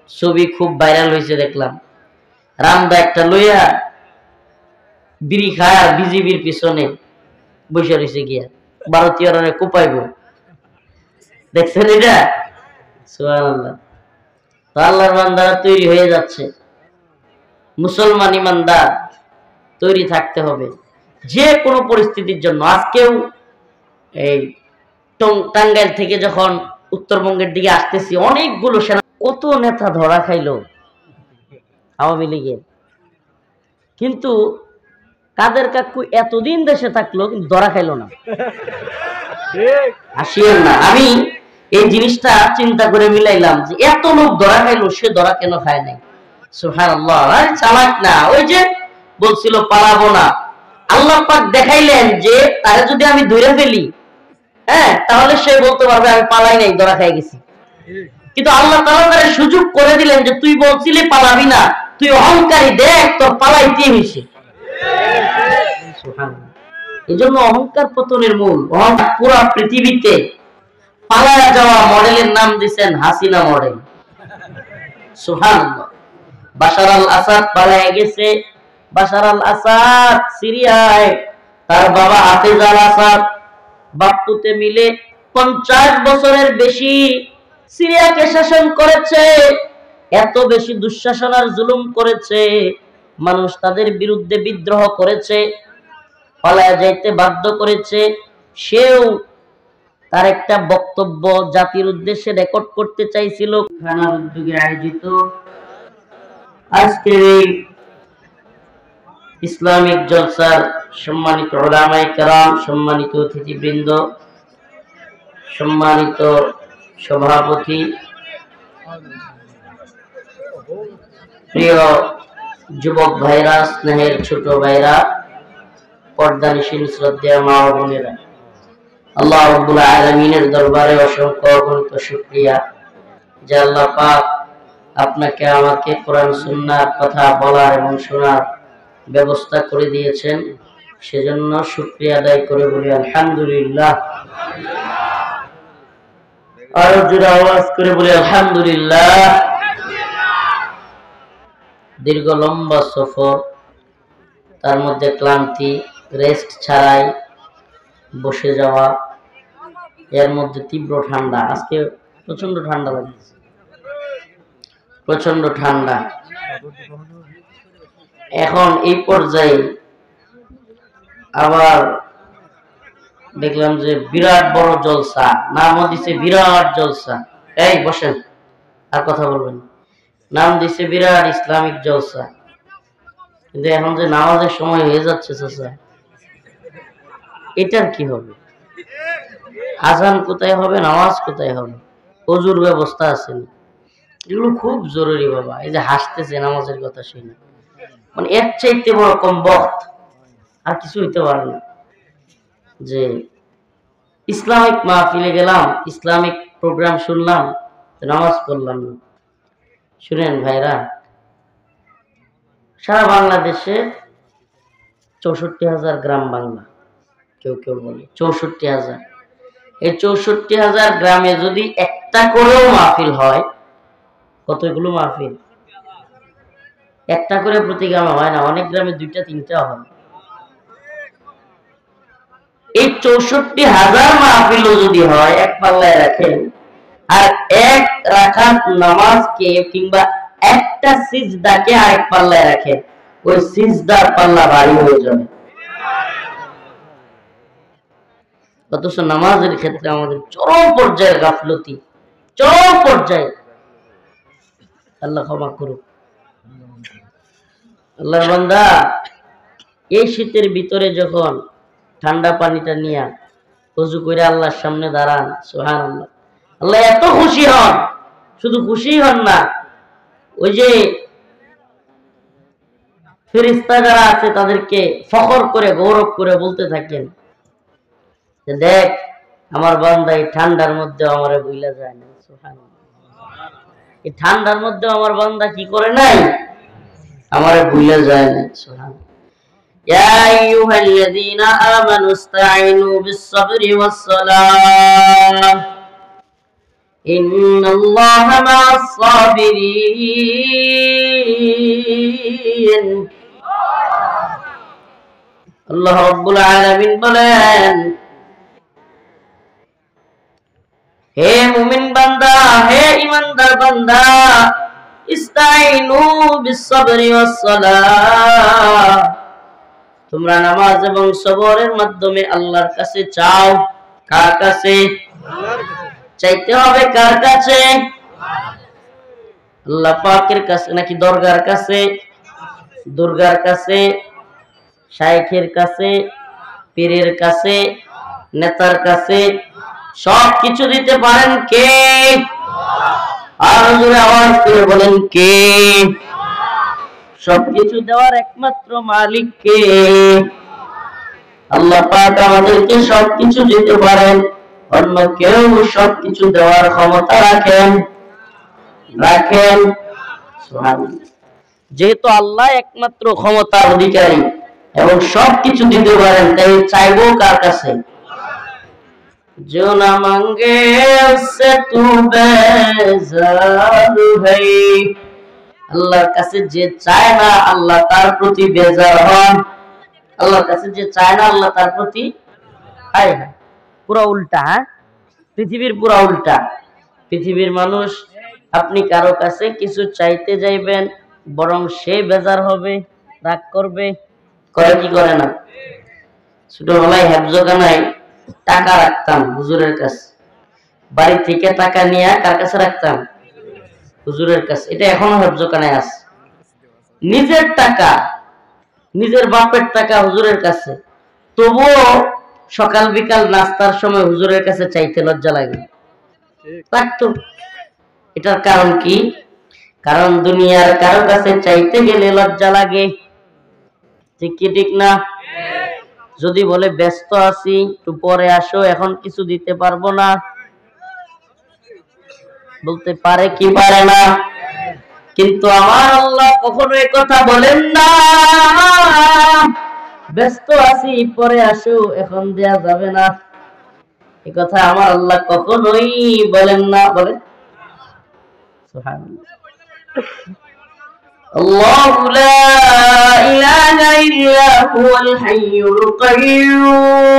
ছবি খুব ভাইরাল হয়েছে দেখলাম, রামদা একটা লইয়া বিড়ি খায় আর বিজিবির পিছনে বসে রয়েছে গিয়া ভারতীয়রা কোপাইব। দেখছেন এটা? সুবহানাল্লাহ। তো আল্লাহর বান্দারা তৈরি হয়ে যাচ্ছে, মুসলমান ইমানদার তৈরি থাকতে হবে যে কোনো পরিস্থিতির জন্য। আজকেও এই টাঙ্গাইল থেকে যখন উত্তরবঙ্গের দিকে আসতেছি, অনেকগুলো সেনা, কত নেতা ধরা খাইলো আওয়ামী লীগের, কিন্তু কাদের কাকু এতদিন দেশে থাকলো কিন্তু ধরা খাইলো না। আসিয়েন না, আমি এই জিনিসটা চিন্তা করে মিলাইলাম যে এত লোক ধরা খাইলো, সে ধরা কেন খায় নাই? সুবহানাল্লাহ। আরে চালাক না, ওই যে বলছিল পালাবো না, আল্লাহ পাক দেখাইলেন যে তারে যদি আমি ধরে ফেলি, হ্যাঁ, তাহলে সে বলতে পারবে আমি পালাই নাই, ধরা খাই গেছি। কিন্তু আল্লাহ তাআলা তারে সুযোগ করে দিলেন যে তুই বলছিলি পালাবি না, তুই অহংকারী, দেখ তোর পালাইতে হইছে। সুবহানাল্লাহ। এজন্য অহংকার পতনের মূল। অহংকার পুরো পৃথিবীতে পালায়া যাওয়া মডেলের নাম দিয়েছেন হাসিনা মডেল। সুবহানাল্লাহ। বাশার আল আসাদ পালায়া গেছে। বাশার আল আসাদ সিরিয়ায়, তার বাবা হাফেজ আল আসাদ বাপ্পুতে মিলে 50 বছরের বেশি সিরিয়াকে শাসন করেছে। এত বেশি দুঃশাসন আর জুলুম করেছে, মানুষ তাদের বিরুদ্ধে বিদ্রোহ করেছে, পালায়া যাইতে বাধ্য করেছে। সেও তার একটা বক্তব্য জাতির উদ্দেশ্যে রেকর্ড করতে চাইছিল। খানার উদ্যোগে আয়োজিত আজকের এই ইসলামিক জলসার সম্মানিত উলামায়ে কেরাম, সম্মানিত অতিথিবৃন্দ, সম্মানিত সভাপতি, প্রিয় যুবক ভাইরা, স্নেহের ছোট ভাইরা, পর্দানিশীন শ্রদ্ধেয় মা ও বোনেরা, আল্লাহ রাব্বুল আলামিনের দরবারে অসংখ্য অগণিত শুকরিয়া যে আল্লাহ পাক আপনাকে আমাকে কোরআন সুন্নাহর কথা বলার এবং শোনার ব্যবস্থা করে দিয়েছেন। সেজন্য শুকরিয়া আদায় করে বলি আলহামদুলিল্লাহ। আরো জোরে আওয়াজ করে বলি আলহামদুলিল্লাহ। দীর্ঘ লম্বা সফর, তার মধ্যে ক্লান্তি, রেস্ট ছাড়াই বসে যাওয়া, এর মধ্যে তীব্র ঠান্ডা। আজকে প্রচন্ড ঠান্ডা লাগছে, প্রচন্ড ঠান্ডা। এখন এই পর্যায়ে আবার দেখলাম যে বিরাট বড় জলসা, নামও দিছে বিরাট জলসা। এই বসেন, আর কথা বলবেন। নাম দিছে বিরাট ইসলামিক জলসা, কিন্তু এখন যে নামাজের সময় হয়ে যাচ্ছে চাচা, এটার কি হবে? আজান কোথায় হবে, নামাজ কোথায় হবে, ওযুর ব্যবস্থা আছে না? এগুলো খুব জরুরি বাবা। এই যে হাসতেছে নামাজের কথা শুনে, মানে এর চাইতে বড় কম বক্ত আর কিছু হইতে পারে না। যে ইসলামিক মাহফিলে গেলাম, ইসলামিক প্রোগ্রাম শুনলাম, নামাজ পড়লাম না। শুনেন ভাইরা, সারা বাংলাদেশে 64,000 গ্রাম বাংলা, কেউ কেউ বলে 64,000। এই 64,000 গ্রামে যদি একটা করেও মাহফিল হয়, কতগুলো মাহফিল? একটা করে প্রতি গ্রামে হয় না, অনেক গ্রামে 2টা-3টা হয়। এই 64,000 মাহফিলও যদি হয়, এক পাল্লায় রাখেন, আর এক রাকাত নামাজকে কিংবা একটা সিজদাকে আরেক পাল্লায় রাখেন, ওই সিজদার পাল্লা ভারী হয়ে যাবে। অথচ নামাজের ক্ষেত্রে আমাদের চরম পর্যায়ের গাফলতি, চরম পর্যায়ে। আল্লাহ ক্ষমা করুক। আল্লাহর বান্দা, এই শীতের ভিতরে যখন ঠান্ডা পানিটা নিয়ে ওযু করে আল্লাহর সামনে দাঁড়ান, সুবহানাল্লাহ, আল্লাহ এত খুশি হন। শুধু খুশি হন না, ওই যে ফেরেশতা যারা আছে তাদেরকে ফখর করে, গৌরব করে বলতে থাকেন যে দেখ আমার বান্দা এই ঠান্ডার মধ্যে আমারে ভুইলা যায় না। সুবহানাল্লাহ। এই ঠান্ডার মধ্যে আমার বান্দা কি করে নাই? আমারে ভুইলা যায় না। সুবহানাল্লাহ। ইয়া আইয়ুহাল্লাযীনা আমানু ইসতাঈনু বিস-সাবরি ওয়াস-সালাহ। ইন্নাল্লাহা মা'আস সাবিরিন। আল্লাহ রাব্বুল আলামিন বলেন, হে মুমিন বান্দা, হে ঈমানদার বান্দা, ইস্তাইনু বিস-সাবরি ওয়াস-সালাহ, তোমরা নামাজ এবং সবরের মাধ্যমে আল্লাহর কাছে চাও। কার কাছে? আল্লাহর কাছে। চাইতে হবে কার কাছে? আল্লাহ পাকের কাছে নাকি দরগার কাছে? দুর্গার কাছে, শাইখের কাছে, পীরের কাছে, নেতার কাছে? সব কিছু দিতে পারেন কে? আর জোরে আওয়াজ করে বলেন কে? সবকিছু দেওয়ার একমাত্র মালিক কে? আল্লাহ পাক আমাদেরকে সবকিছু দিতে পারেন, অন্য কেউ সবকিছু দেওয়ার ক্ষমতা রাখেন? সুবহানাল্লাহ। যেহেতু আল্লাহ একমাত্র ক্ষমতার অধিকারী এবং সবকিছু দিতে পারেন, তাই চাইবো কার কাছে? जो न मांगे उससे तू बेजार है। আল্লাহর কাছে যে চায় না আল্লাহ তার প্রতি বেজার হন। আল্লাহর কাছে যে চায় না আল্লাহ তার প্রতি হায় হায়। পুরো উল্টা। পৃথিবীর পুরো উল্টা। পৃথিবীর মানুষ, আপনি কারো কাছে কিছু চাইতে যাইবেন, বরং সে বেজার হবে, রাগ করবে। করে কি করে না? ছোটবেলায় হেফজখানায় টাকা রাখতাম হুজুরের কাছে, বাড়ি থেকে টাকা নিয়ে কার কাছে রাখতাম? হুজুরের কাছে। এটা এখনো হেফজখানায় আছে। নিজের টাকা, নিজের বাপের টাকা হুজুরের কাছে, তবুও সকাল বিকাল নাস্তার সময় হুজুরের কাছে চাইতে লজ্জা লাগে, লাগতো। এটার কারণ কি? কারণ দুনিয়ার কারো কাছে চাইতে গেলে লজ্জা লাগে। ঠিক কি ঠিক না? যদি বলে ব্যস্ত আছি, একটু পরে আসো, এখন কিছু দিতে পারবো না, বলতে পারে কি পারে না? কিন্তু আমার আল্লাহ কখনো এই কথা বলেন না, ব্যস্ত আছি পরে আসো, এখন দেয়া যাবে না। এই কথা আমার আল্লাহ কখনোই বলেন না। বলেন সুবহানাল্লাহ। الله لا إله إلا هو الحي القيوم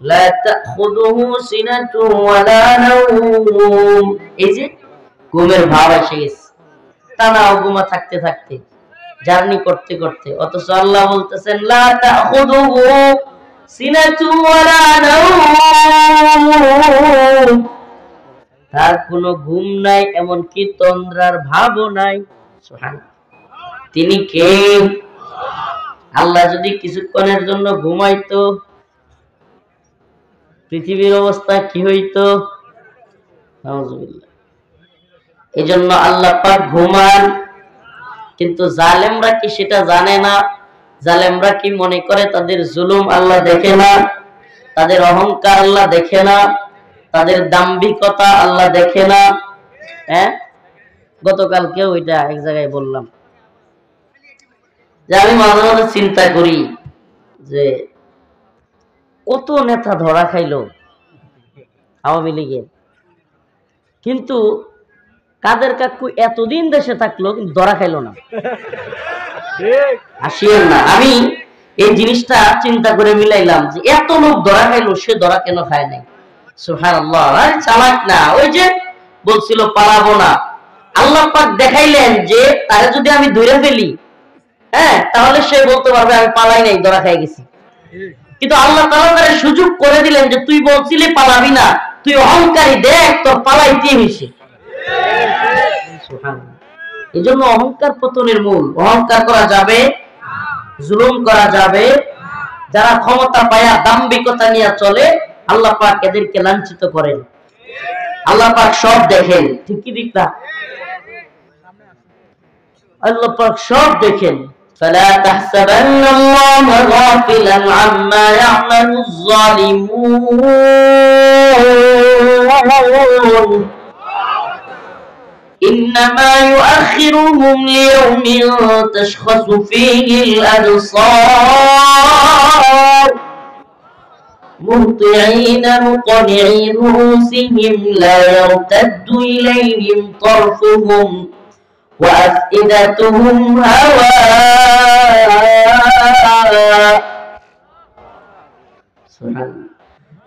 لا تأخذه سنة ولا نوم। এই যে ঘুমের ভাব এসে গেছে, টানা ঘুমা থাকতে থাকতে, জার্নি করতে করতে, অথচ আল্লাহ বলতেছেন লা তাখুযুহু সিনাতু ওয়ালা নাওম, তার কোনো ঘুম নাই, এমনকি তন্দ্রার ভাবও নাই। সুবহানাল্লাহ। তিনি কে? আল্লাহ যদি কিছুক্ষণের জন্য ঘুমাইতো, পৃথিবীর অবস্থা কি হইতো? নাউযুবিল্লাহ। এজন্য আল্লাহ পাক ঘুমান। কিন্তু জালেমরা কি সেটা জানে না? জালেমরা কি মনে করে তাদের জুলুম আল্লাহ দেখে না? তাদের অহংকার আল্লাহ দেখে না? তাদের দাম্ভিকতা আল্লাহ দেখে না? হ্যাঁ, গতকালকেও ওইটা এক জায়গায় বললাম যে আমি মাঝে মাঝে চিন্তা করি যে কত নেতা ধরা খাইলো আওয়ামী লীগের, কিন্তু কাদের কাকু এতদিন দেশে থাকলো কিন্তু ধরা খাইলো না। আসিয়েন না, আমি এই জিনিসটা চিন্তা করে মিলাইলাম যে এত লোক ধরা খাইলো, সে ধরা কেন খায় নাই? সুবহানাল্লাহ। চালাক না, ওই যে বলছিল পালাবো না, আল্লাহ পাক দেখাইলেন যে তারে যদি আমি ধরে ফেলি, হ্যাঁ, তাহলে সে বলতে পারবে আমি পালাই নাই, ধরা খাই গেছি। কিন্তু আল্লাহ তাআলা তারে সুযোগ করে দিলেন যে তুই বলছিলি পালাবি না, তুই অহংকারী, দেখ তোর পালাইতে হইছে। সুবহানাল্লাহ। এজন্য অহংকার পতনের মূল। অহংকার করা যাবে, জুলুম করা যাবে। যারা ক্ষমতা পায়া দাম্ভিকতা নিয়ে চলে, আল্লাহ পাক এদেরকে লাঞ্ছিত করেন। আল্লাহ পাক সব দেখেন। ঠিক কি ঠিক না? আল্লাহ পাক সব দেখেন। فلا تحسبن الله غافلا عما يعمل الظالمون إنما يؤخرهم ليوم تشخص فيه الأبصار مهطعين مقنعي رؤوسهم لا يرتد إليهم طرفهم وأفئدتهم هواء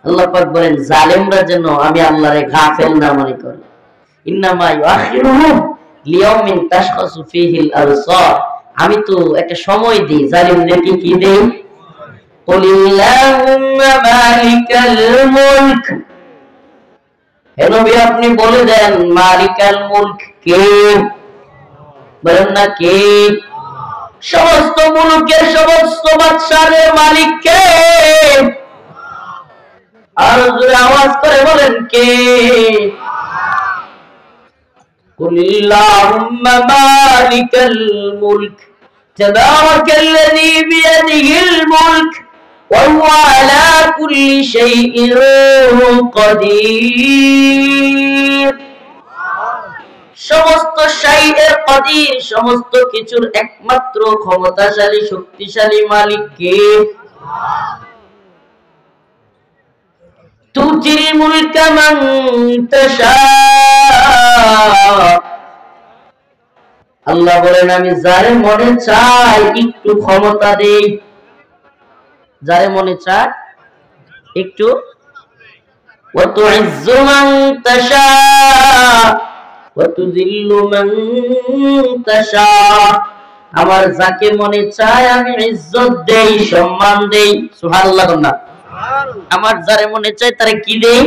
আল্লাহ পাক বলেন জালেমরা যেন আমি আল্লাহরে গাফেল না মনে করে। ইন্নামা ইউআখিরুহুম লিয়াউমিন তাশখাসু ফীহিল আবসার, আমি তো একটা সময় দিই জালিমদেরকে। কি দেই? কুলিল্লাহুম্মা মালিকাল মুলক, হে নবী আপনি বলে দেন মালিকাল মুলক কে? বলেন না কে? সমস্ত মুলুকের সমস্ত বাদশাহের মালিক কে? আর জোরে আওয়াজ করে বলেন কে? কুলিল্লাহুম্মা মালিকাল মুলক তাবারাকাল্লাযী বিয়াদিহিল মুলক ওয়া হুয়া আলা কুল্লি শাইইন কাদির। সমস্ত শাইএর কাদির, সমস্ত কিছুর একমাত্র ক্ষমতাশালী শক্তিশালী মালিক কে? তুতিল মুলকা মান তাশা, আল্লাহ বলেন আমি যারে মনে চাই একটু ক্ষমতা দেই, যারে মনে চায় একটু। ওয়া তুইজ্জু মান তাশা ওয়া তুযিল্লু মান তাশা, আমার যাকে মনে চায় আমি ইজ্জত দেই, সম্মান দেই। সুবহানাল্লাহ। আমার যারে মনে চায় তারে কি দেই?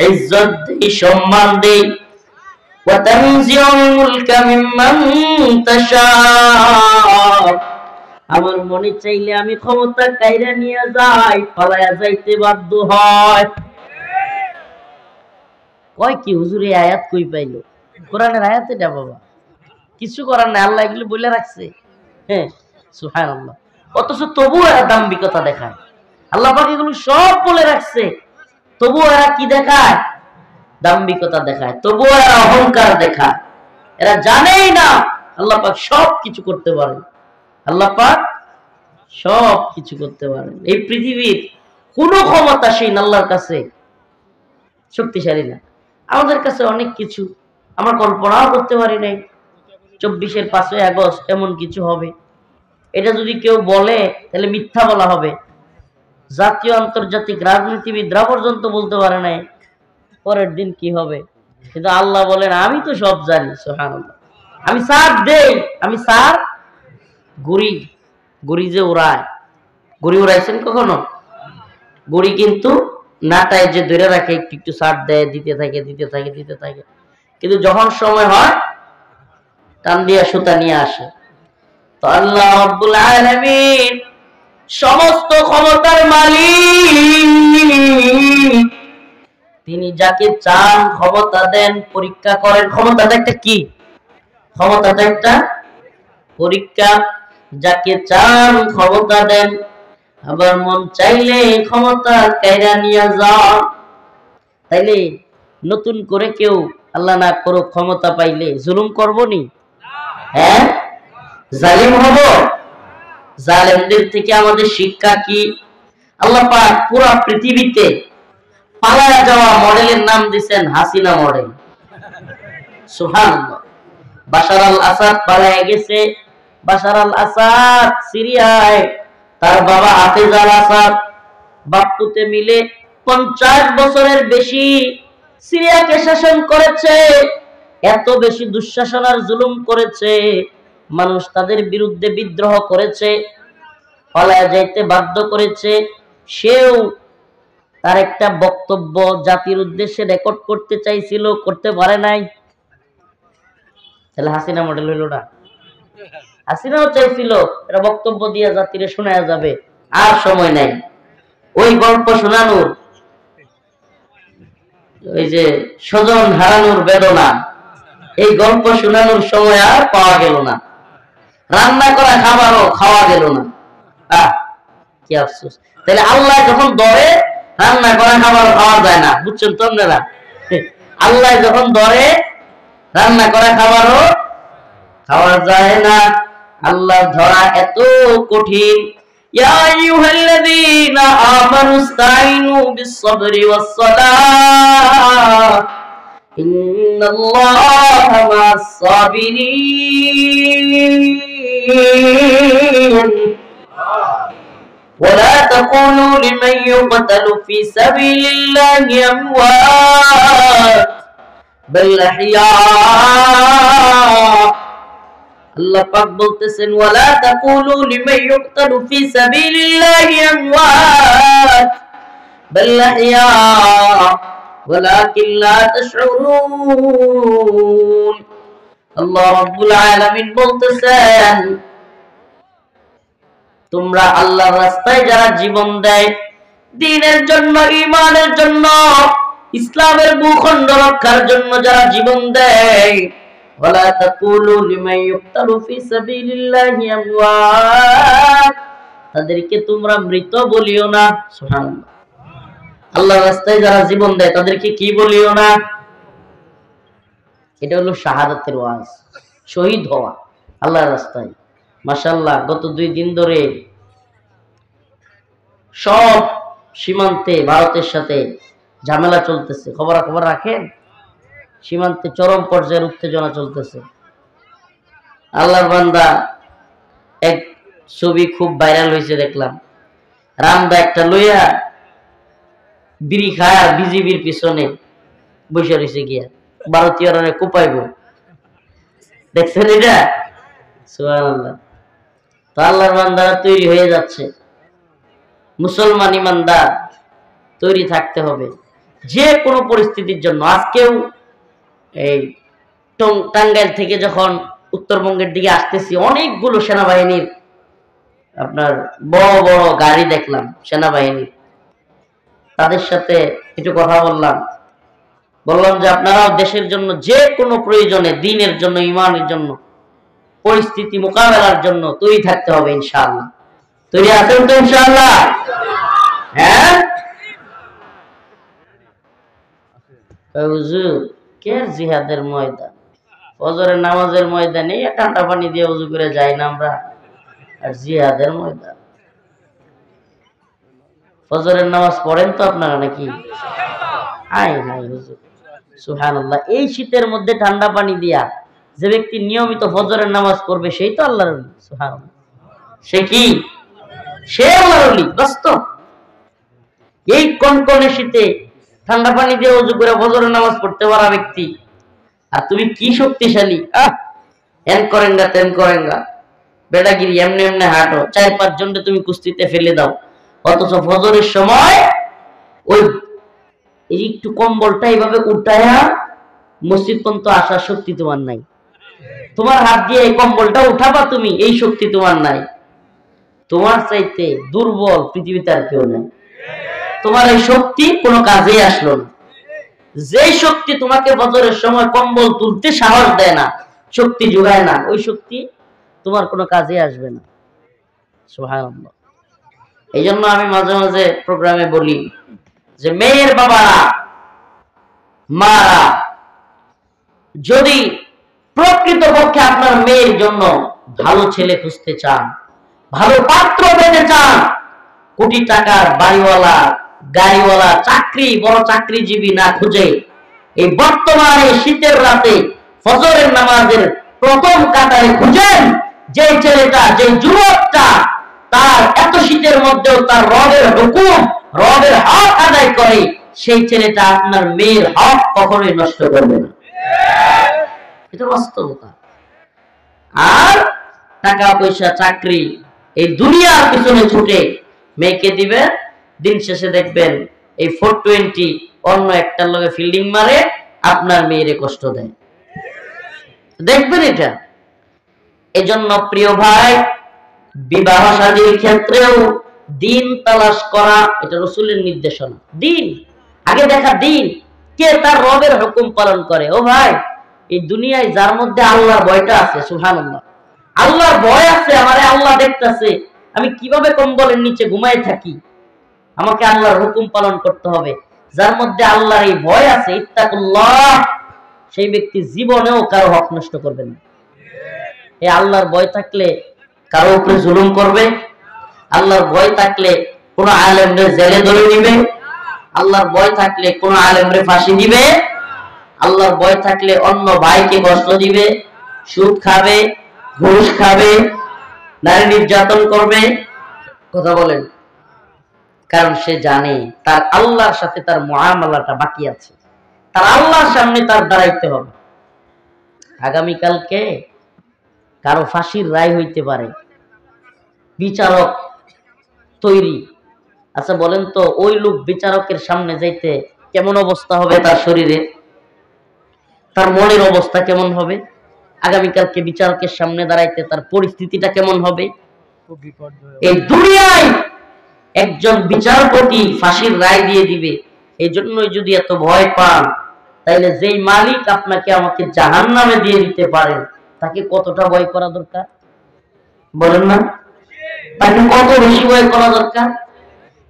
ইজ্জত দেই, সম্মান দেই। ওয়া তানজিউল মুলকা মিম্মান তাশা, আমার মনে চাইলে আমি ক্ষমতা কাইরা নিয়ে যাই, পালায়া যাইতে বাধ্য হয়। কয় কি হুজুর এই আয়াত কই পাইলো? কোরআনের আয়াত এটা বাবা, কিছু করার নাই, আল্লাহ এগুলো বলে রাখছে। হ্যাঁ সুবহানাল্লাহ। অথচ তবুও এরা দাম্ভিকতা দেখায়। আল্লাহ পাক এগুলো সব বলে রাখছে, তবুও এরা কি দেখায়? দাম্ভিকতা দেখায়, তবুও এরা অহংকার দেখায়। এরা জানেই না আল্লাহ পাক সব কিছু করতে পারেন। আল্লাহ পাক সব কিছু করতে পারেন। এই পৃথিবীর কোনো ক্ষমতাসীন আল্লাহর কাছে শক্তিশালী না। আমাদের কাছে অনেক কিছু আমরা কল্পনাও করতে পারি নাই 24-এর 5ই আগস্ট এমন কিছু হবে। এটা যদি কেউ বলে তাহলে মিথ্যা বলা হবে। জাতীয় আন্তর্জাতিক রাজনীতিবিদরা পর্যন্ত বলতে পারে নাই পরের দিন কি হবে, কিন্তু আল্লাহ বলেন আমি তো সব জানি। সুবহানাল্লাহ। আমি সার দেই, আমি সার গুড়ি, গুড়ি যে উড়ায়, গুড়ি উড়াইছেন কখনো? গুড়ি কিন্তু নাটায় যে ধরে রাখে, একটু একটু সার দেয়, দিতে থাকে দিতে থাকে দিতে থাকে, কিন্তু যখন সময় হয় টান দিয়া সুতা নিয়ে আসে। তো আল্লাহ রাব্বুল আলামিন সমস্ত ক্ষমতার মালিক, তিনি যাকে চান ক্ষমতা দেন, পরীক্ষা করেন। ক্ষমতাটা একটা কি? ক্ষমতাটা একটা পরীক্ষা। যাকে চান ক্ষমতা দেন, আবার মন চাইলে ক্ষমতা কাইরা নিয়ে যান। তাইলে নতুন করে কেউ আল্লাহ না করো ক্ষমতা পাইলে জুলুম করবো নি? হ্যাঁ, জালিম হব? জালেমদের থেকে আমাদের শিক্ষা কি? আল্লাহ পাক পুরো পৃথিবীতে পালায়া যাওয়া মডেলের নাম দিয়েছেন হাসিনা মডেল। সুবহানাল্লাহ। বাশার আল আসাদ পালায়া গেছে। বাশার আল আসাদ সিরিয়ায়, তার বাবা হাফেজ আল আসাদ বাপ্পুতে মিলে 50 বছরের বেশি সিরিয়াকে শাসন করেছে। এত বেশি দুঃশাসন আর জুলুম করেছে, মানুষ তাদের বিরুদ্ধে বিদ্রোহ করেছে, পালায়া যাইতে বাধ্য করেছে। সেও তার একটা বক্তব্য জাতির উদ্দেশ্যে রেকর্ড করতে চাইছিল, করতে পারে নাই। তাহলে হাসিনা মডেল হইল না? হাসিনাও চাইছিল এটা বক্তব্য দিয়ে জাতিরে শোনা যাবে, আর সময় নাই। ওই গল্প শোনানোর, ওই যে স্বজন হারানোর বেদনা, এই গল্প শোনানোর সময় আর পাওয়া গেল না। রান্না করা খাবারও খাওয়া গেল না। কি আফসোস। তাহলে আল্লাহ যখন ধরে রান্না করা খাবার খাওয়া যায় না, বুঝছেন তো আপনারা? আল্লাহ যখন ধরে রান্না করা খাবারও খাওয়া যায় না। আল্লাহ ধরা এত কঠিন, ইয়া আইয়ুহাল্লাযীনা আমানু ইসতাঈনু বিস-সাবরি ওয়াস-সালাহ ইন্নাল্লাহা মা'আস-সাবিরিন ولا تقولوا لمن يقتل في سبيل الله أموات بل أحياء আল্লাহ পাক বলতেছেন ওয়ালা তাকুলু লিমান ইউকতালু ফি সাবিলিল্লাহি আমওয়াত বাল আহইয়া ওয়ালাকিন লা তাশউরুন। আল্লাহ রাব্বুল আলামিন বলতেছেন তোমরা আল্লাহর রাস্তায় যারা জীবন দেয়, দ্বীনের জন্য, ঈমানের জন্য, ইসলামের ভূখণ্ড রক্ষার জন্য যারা জীবন দেয়, ওয়ালা তাকুলু লিমান ইউকতালু ফি সাবিলিল্লাহি আমওয়াত, তাদেরকে তোমরা মৃত বলিও না। সুবহানাল্লাহ। আল্লাহর রাস্তায় যারা জীবন দেয় তাদেরকে কি বলিও না? এটা হলো শাহাদাতের ওয়াজ, শহীদ হওয়া আল্লাহর রাস্তায়। মাশাআল্লাহ, গত 2 দিন ধরে সব সীমান্তে ভারতের সাথে ঝামেলা চলতেছে। খবর রাখেন? সীমান্তে চরম পর্যায়ের উত্তেজনা চলতেছে। আল্লাহর বান্দা এক ছবি খুব ভাইরাল হয়েছে দেখলাম। রামদা একটা লইয়া বিড়ি খায় আর বিজিবির পিছনে বসে রয়েছে গিয়া ভারতীয়রা কোপাইব। দেখছেন এটা? সুবহানাল্লাহ। তো আল্লাহর বান্দারা তৈরি হয়ে যাচ্ছে। মুসলমান ইমানদার তৈরি থাকতে হবে যে কোনো পরিস্থিতির জন্য। আজকেও এই টাঙ্গাইল থেকে যখন উত্তরবঙ্গের দিকে আসতেছি, অনেকগুলো সেনাবাহিনীর আপনার বড় বড় গাড়ি দেখলাম সেনাবাহিনীর। তাদের সাথে একটু কথা বললাম যে আপনারাও দেশের জন্য যে কোনো প্রয়োজনে, দ্বীনের জন্য, ঈমানের জন্য, পরিস্থিতি মোকাবেলার জন্য তৈরি থাকতে হবে ইনশাআল্লাহ। তৈরি আছেন তো ইনশাআল্লাহ? হ্যাঁ হুজুর, কে জিহাদের ময়দান, ফজরের নামাজের ময়দানে ঠান্ডা পানি দিয়ে ওযু করে যাই না আমরা, আর জিহাদের ময়দান। ফজরের নামাজ পড়েন তো আপনারা নাকি? হাই হাই হুজুর, সুবহানাল্লাহ। এই শীতের মধ্যে ঠান্ডা পানি দিয়া যে ব্যক্তি নিয়মিত ফজরের নামাজ পড়বে সেই তো আল্লাহর ওলি। সুবহানাল্লাহ। সে কি? সে আল্লাহর ওলি। বাস্তব এই কনকনে শীতে ঠান্ডা পানি দিয়ে ওযু করে ফজরের নামাজ পড়তে পারা ব্যক্তি, আর তুমি কি শক্তিশালী, এন করেঙ্গা তেন করেঙ্গা, বেটাগিরি, এমনি এমনি হাঁটো, 4-5 জনকে তুমি কুস্তিতে ফেলে দাও, অথচ ফজরের সময় ওই একটু কম্বলটা এইভাবে উঠায়া মসজিদ পর্যন্ত আসার শক্তি তোমার নাই। তোমার হাত দিয়ে এই কম্বলটা উঠাবা তুমি, এই শক্তি তোমার নাই। তোমার চাইতে দুর্বল পৃথিবীতে আর কেউ নেই। তোমার এই শক্তি কোনো কাজে আসলো না। যে শক্তি তোমাকে ফজরের সময় কম্বল তুলতে সাহস দেয় না, শক্তি যোগায় না, ওই শক্তি তোমার কোনো কাজে আসবে না। সুবহানাল্লাহ। এই জন্য আমি মাঝে মাঝে প্রোগ্রামে বলি যে মেয়ের বাবারা, মারা যদি প্রকৃতপক্ষে আপনার মেয়ের জন্য ভালো ছেলে খুঁজতে চান, ভালো পাত্র পেতে চান, কোটি টাকার বাড়িওয়ালা, গাড়িওয়ালা, চাকরি, বড় চাকরিজীবী না খুঁজে এই বর্তমানে শীতের রাতে ফজরের নামাজের প্রথম কাতারে খুঁজেন যে ছেলেটা, যে যুবকটা তার এত শীতের মধ্যেও তার রবের হুকুম, রবের হক আদায় করে, সেই ছেলেটা আপনার মেয়ের হক কখনোই নষ্ট করবে না। এটা বাস্তবতা। আর টাকা পয়সা, চাকরি, এই দুনিয়ার পিছনে ছুটে মেয়েকে দিবেন, দিন শেষে দেখবেন এই 420 অন্য একটার লগে ফিল্ডিং মারে, আপনার মেয়েরে কষ্ট দেয়, দেখবেন এটা। এজন্য প্রিয় ভাই, বিবাহ শাদীর ক্ষেত্রেও দিন তালাশ করা এটা রাসূলের নির্দেশনা। দিন আগে দেখা, দিন কে তার রবের হুকুম পালন করে। ও ভাই, এই দুনিয়ায় যার মধ্যে আল্লাহর ভয়টা আছে, সুবহানাল্লাহ, আল্লাহর ভয় আছে, আমারে আল্লাহ দেখতেছে, আমি কিভাবে কম্বলের নিচে ঘুমায় থাকি, আমাকে আল্লাহর হুকুম পালন করতে হবে। যার মধ্যে আল্লাহর এই ভয় আছে, ইত্তাকুল্লাহ, সেই ব্যক্তি জীবনেও কারো হক নষ্ট করবে না। এই আল্লাহর ভয় থাকলে কারো উপরে জুলুম করবে? আল্লাহর ভয় থাকলে কোন আলেমরে জেলে ধরে নিবে? আল্লাহর ভয় থাকলে কোন আলেমরে ফাঁসি দিবে? আল্লাহর ভয় থাকলে অন্য ভাইকে কষ্ট দিবে? সুদ খাবে, ঘুষ খাবে, নারী নির্যাতন করবে? কথা বলেন। কারণ সে জানে তার আল্লাহর সাথে তার মুআমালাটা বাকি আছে, তার আল্লাহর সামনে তার দাঁড়াইতে হবে। আগামীকালকে কারো ফাঁসির রায় হইতে পারে, বিচারক তৈরি। আচ্ছা বলেন তো, ওই লোক বিচারকের সামনে যাইতে কেমন অবস্থা হবে? তার শরীরে, তার মনের অবস্থা কেমন হবে? আগামীকালকে বিচারকের সামনে দাঁড়াইতে তার পরিস্থিতিটা কেমন হবে? এই দুনিয়ায় একজন বিচারপতি ফাঁসির রায় দিয়ে দিবে। এই জন্যই যদি এত ভয় পান, তাইলে যেই মালিক আপনাকে আমাকে জাহান্নামে দিয়ে দিতে পারেন, তাকে কতটা ভয় করা দরকার বলেন না? তাকে কত বেশি ভয় করা দরকার?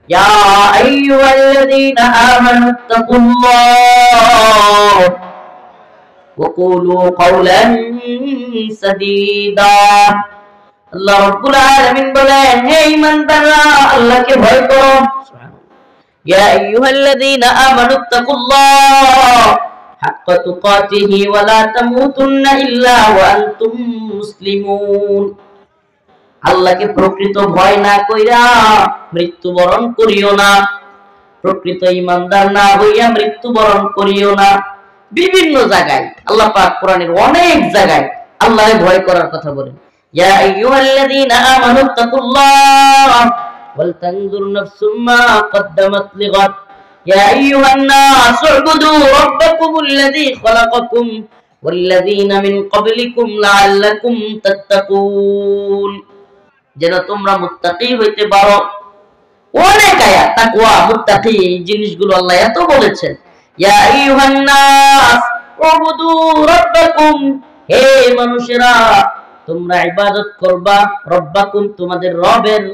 ইয়া আইয়ুহাল্লাযীনা আমানুত্তাকুল্লাহ ওয়া কুলু কাওলান সাদীদা। আল্লাহ রাব্বুল আলামিন বলেন, হে ঈমানদাররা, আল্লাহকে ভয় করো। ইয়া আইয়ুহাল্লাযীনা আমানুত্তাকুল্লাহ হাক্কা তুকাতিহি ওয়া লা তামুতুন্না ইল্লা ওয়া আনতুম মুসলিমুন। আল্লাহকে প্রকৃত ভয় না কইরা মৃত্যুবরণ করিও না, প্রকৃত ঈমানদার না হইয়া মৃত্যুবরণ করিও না। বিভিন্ন জায়গায় আল্লাহ পাক কোরআনের অনেক জায়গায় আল্লাহকে ভয় করার কথা বলেন। ইয়া আইয়ুহাল্লাযীনা আমানুত্তাকুল্লাহ ওয়াল তানজুর নাফসুম মা কদ্দামাত লিগাদ ইয়া আইয়ুহান নাস উবুদু রাব্বাকুমুল্লাযী খালাকাকুম ওয়াল্লাযীনা মিন ক্বাবলিকুম লাআল্লাকুম তাত্তাকুন। যেন তোমরা মুত্তাকি হইতে পারো। অনেক আয়াত তাকওয়া, মুত্তাকি, এই জিনিসগুলো আল্লাহ এত বলেছেন। ইয়া আইয়ুহান নাস উবুদু রাব্বাকুম, হে মানুষেরা তোমরা ইবাদত করবা রব্বাকুম, তোমাদের রবের,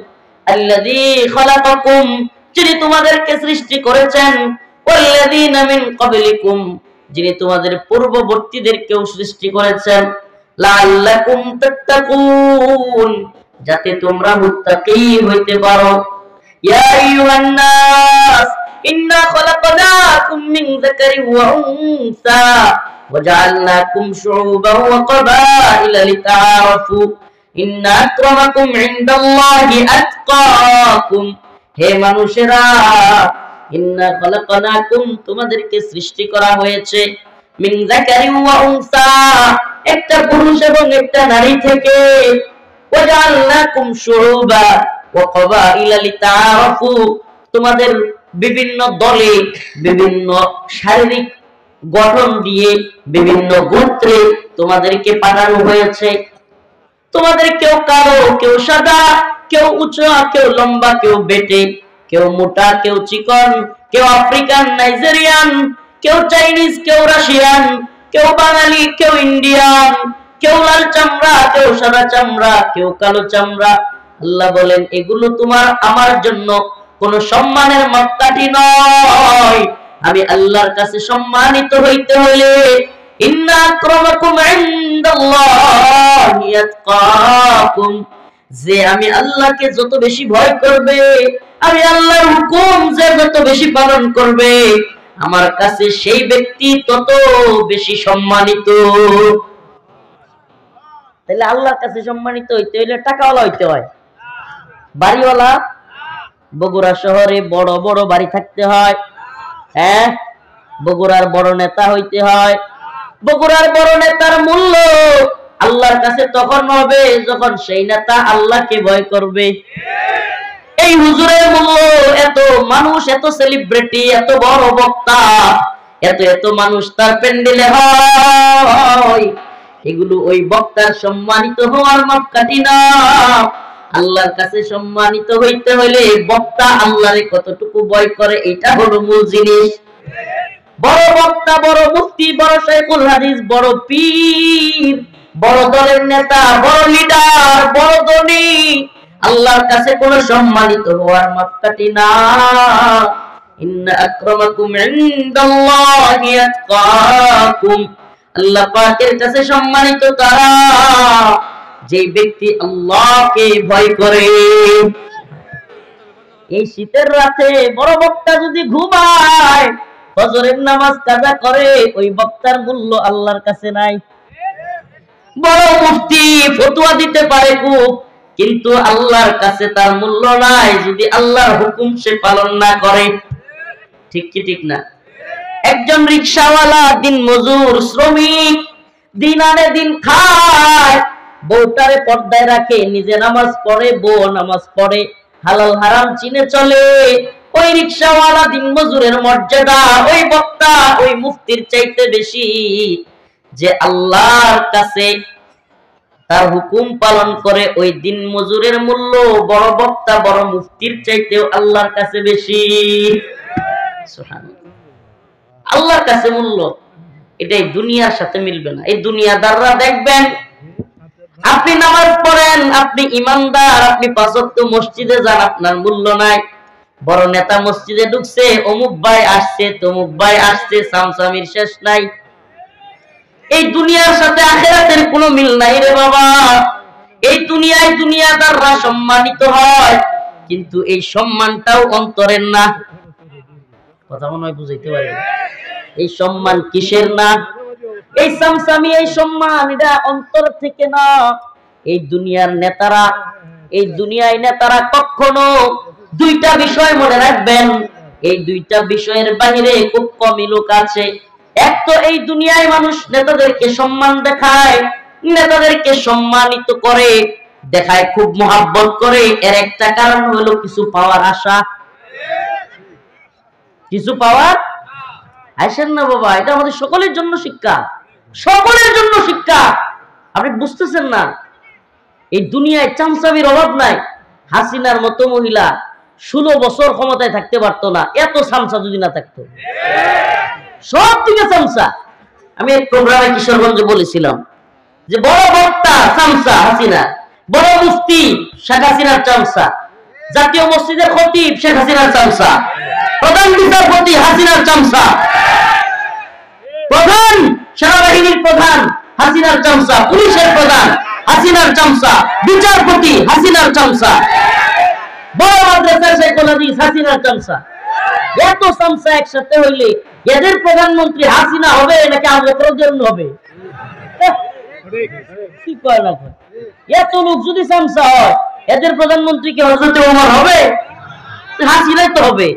আল্লাযী খালাকাকুম, যিনি তোমাদেরকে সৃষ্টি করেছেন, ওয়াল্লাযীনা মিন ক্বাবলিকুম, যিনি তোমাদের পূর্ববর্তীদেরকেও সৃষ্টি করেছেন, লাআল্লাকুম তাত্তাকুন, যাতে তোমরা মুত্তাকি হইতে পারো। ইয়া আইয়ুহান নাস ইন্না খালাকনাকুম মিন যাকারিন ওয়া উনসা ওয়াজআলনাকুম শুউবান ওয়া ক্বাবাইলা লিতাআরাফু ইন্না আকরামাকুম ইনদাল্লাহি আতকাকুম। হে মানুষেরা, ইন্না খালাকনাকুম, তোমাদেরকে সৃষ্টি করা হয়েছে, মিন যাকারিন ওয়া উনসা, একটা পুরুষ এবং একটা নারী থেকে, ওয়াজআলনাকুম শুউবা ওয়া ক্বাবাইলা লিতাআরাফু, তোমাদের বিভিন্ন দলে বিভিন্ন শারীরিক গঠন দিয়ে বিভিন্ন গোত্রে তোমাদেরকে পাঠানো হয়েছে। তোমাদের কেউ কালো, কেউ সাদা, কেউ উঁচু, কেউ লম্বা, কেউ বেটে, কেউ মোটা, কেউ চিকন, কেউ আফ্রিকান, নাইজেরিয়ান, কেউ চাইনিজ, কেউ রাশিয়ান, কেউ বাঙালি, কেউ ইন্ডিয়ান, কেউ লাল চামড়া, কেউ সাদা চামড়া, কেউ কালো চামড়া। আল্লাহ বলেন, এগুলো তোমার আমার জন্য কোন সম্মানের মাপকাঠি নয়। আমি আল্লাহর কাছে সম্মানিত হইতে হলে ইন্না আকরামাকুম ইনদাল্লাহি আতকাকুম, যে আমি আল্লাহকে যত বেশি ভয় করবে, আমি আল্লাহর হুকুম যে যত বেশি পালন করবে, আমার কাছে সেই ব্যক্তি তত বেশি সম্মানিত। তাহলে আল্লাহর কাছে সম্মানিত হইতে হইলে টাকাওয়ালা হইতে হয়, বাড়িওয়ালা। বগুড়া শহরে বড় বড় বাড়ি থাকতে হয়, হ্যাঁ, বগুড়ার বড় নেতা হইতে হয়। বগুড়ার বড় নেতার মূল্য আল্লাহর কাছে তখন হবে যখন সেই নেতা আল্লাহকে ভয় করবে। এই হুজুরের মূল্য, এত মানুষ, এত সেলিব্রিটি, এত বড় বক্তা, এত এত মানুষ তার প্যান্ডেলে হয়, এগুলো ওই বক্তার সম্মানিত হওয়ার মাপকাঠি না। আল্লাহর কাছে সম্মানিত হইতে হলে বক্তা আল্লাহরে কতটুকু ভয় করে, এটা হলো মূল জিনিস। বড় বক্তা, বড় মুফতি, বড় শাইখুল হাদিস, বড় পীর, বড় দলের নেতা, বড় লিডার, বড় ধনী, আল্লাহর কাছে কোন সম্মানিত হওয়ার মাপকাঠি না। ইন্না আকরামাকুম ইনদাল্লাহি আতকাকুম, আল্লাহ পাকের কাছে সম্মানিত তারা যে ব্যক্তি আল্লাহকে ভয় করে। এই শীতের রাতে বড় বক্তা যদি ঘুমায়, ফজরের নামাজ কাজা করে, ওই বক্তার মূল্য আল্লাহর কাছে নাই। বড় মুফতি ফতোয়া দিতে পারে খুব, কিন্তু আল্লাহর কাছে তার মূল্য নাই যদি আল্লাহর হুকুম সে পালন না করে। ঠিক কি ঠিক না? একজন রিকশাওয়ালা, দিন মজুর, শ্রমিক, দিন আনে দিন খায়, বউটারে পর্দায় রাখে, নিজে নামাজ পড়ে, বউ নামাজ পড়ে, হালাল হারাম চিনে চলে। ওই রিকশাওয়ালা দিন মজুরের মর্যাদা ওই বক্তা ওই মুফতির চাইতে বেশি, যে আল্লাহর কাছে তার হুকুম পালন করে। ওই দিন মজুরের মূল্য বড় বক্তা বড় মুফতির চাইতেও আল্লাহর কাছে বেশি। সুবহানাল্লাহ, আল্লাহর কাছে মূল্য। এটাই দুনিয়ার সাথে মিলবে না। এই দুনিয়াদাররা দেখবেন, আপনি নামাজ পড়েন, আপনি ইমানদার, আপনি পাঁচ ওয়াক্ত মসজিদে যান, আপনার মূল্য নাই। বড় নেতা মসজিদে ঢুকছে, অমুক ভাই আসছে, তমুক ভাই আসছে, সামসামির শেষ নাই। এই দুনিয়ার সাথে আখিরাতের কোনো মিল নাই রে বাবা। এই দুনিয়ায় দুনিয়াদাররা সম্মানিত হয়, কিন্তু এই সম্মানটাও অন্তরের না। কথা মনে হয় বুঝাইতে পারি। এই সম্মান কিসের না? এই সামসামি, এই সম্মান, এটা অন্তর থেকে না। এই দুনিয়ার নেতারা, এই দুনিয়ায় নেতারা কখনো দুইটা বিষয় মনে রাখবেন, এই দুইটা বিষয়ের বাইরে খুব কমই লোক আছে। এক তো এই দুনিয়ায় মানুষ নেতাদেরকে সম্মান দেখায়, নেতাদেরকে সম্মানিত করে, দেখায়, খুব মহাব্বত করে। এর একটা কারণ হলো কিছু পাওয়ার আশা। কিছু পাওয়ার আসেন না বাবা, এটা আমাদের সকলের জন্য শিক্ষা, সকলের জন্য শিক্ষা। আপনি বুঝতেছেন না, এই দুনিয়ায় চামচামির অভাব নাই। হাসিনার মতো মহিলা 16 বছর ক্ষমতায় থাকতে পারতো না, এত চামচা যদি না থাকতো। সব দিকে চামচা। আমি এক প্রোগ্রামে কিশোরগঞ্জে বলেছিলাম যে বড় বক্তা চামচা হাসিনা, বড় মুফতি শেখ হাসিনার চামচা, জাতীয় মসজিদের খতিব শেখ হাসিনার চামচা, প্রধান বিচারপতি হাসিনার চামচা, প্রধান সেনাবাহিনীর প্রধান হাসিনার চামচা, পুলিশের প্রধান হাসিনার চামচা, বিচারপতি হাসিনার চামচা, বড় মাদ্রাসার শেখুল হাদিস হাসিনার চামচা। এত চামচা একসাথে হইলে এদের প্রধানমন্ত্রী হাসিনা হবে নাকি আবু বকর জন্য হবে? কি কয় না? এত লোক যদি চামচা হয়, এদের প্রধানমন্ত্রী কি হযরত ওমর হবে? হাসিনাই তো হবে।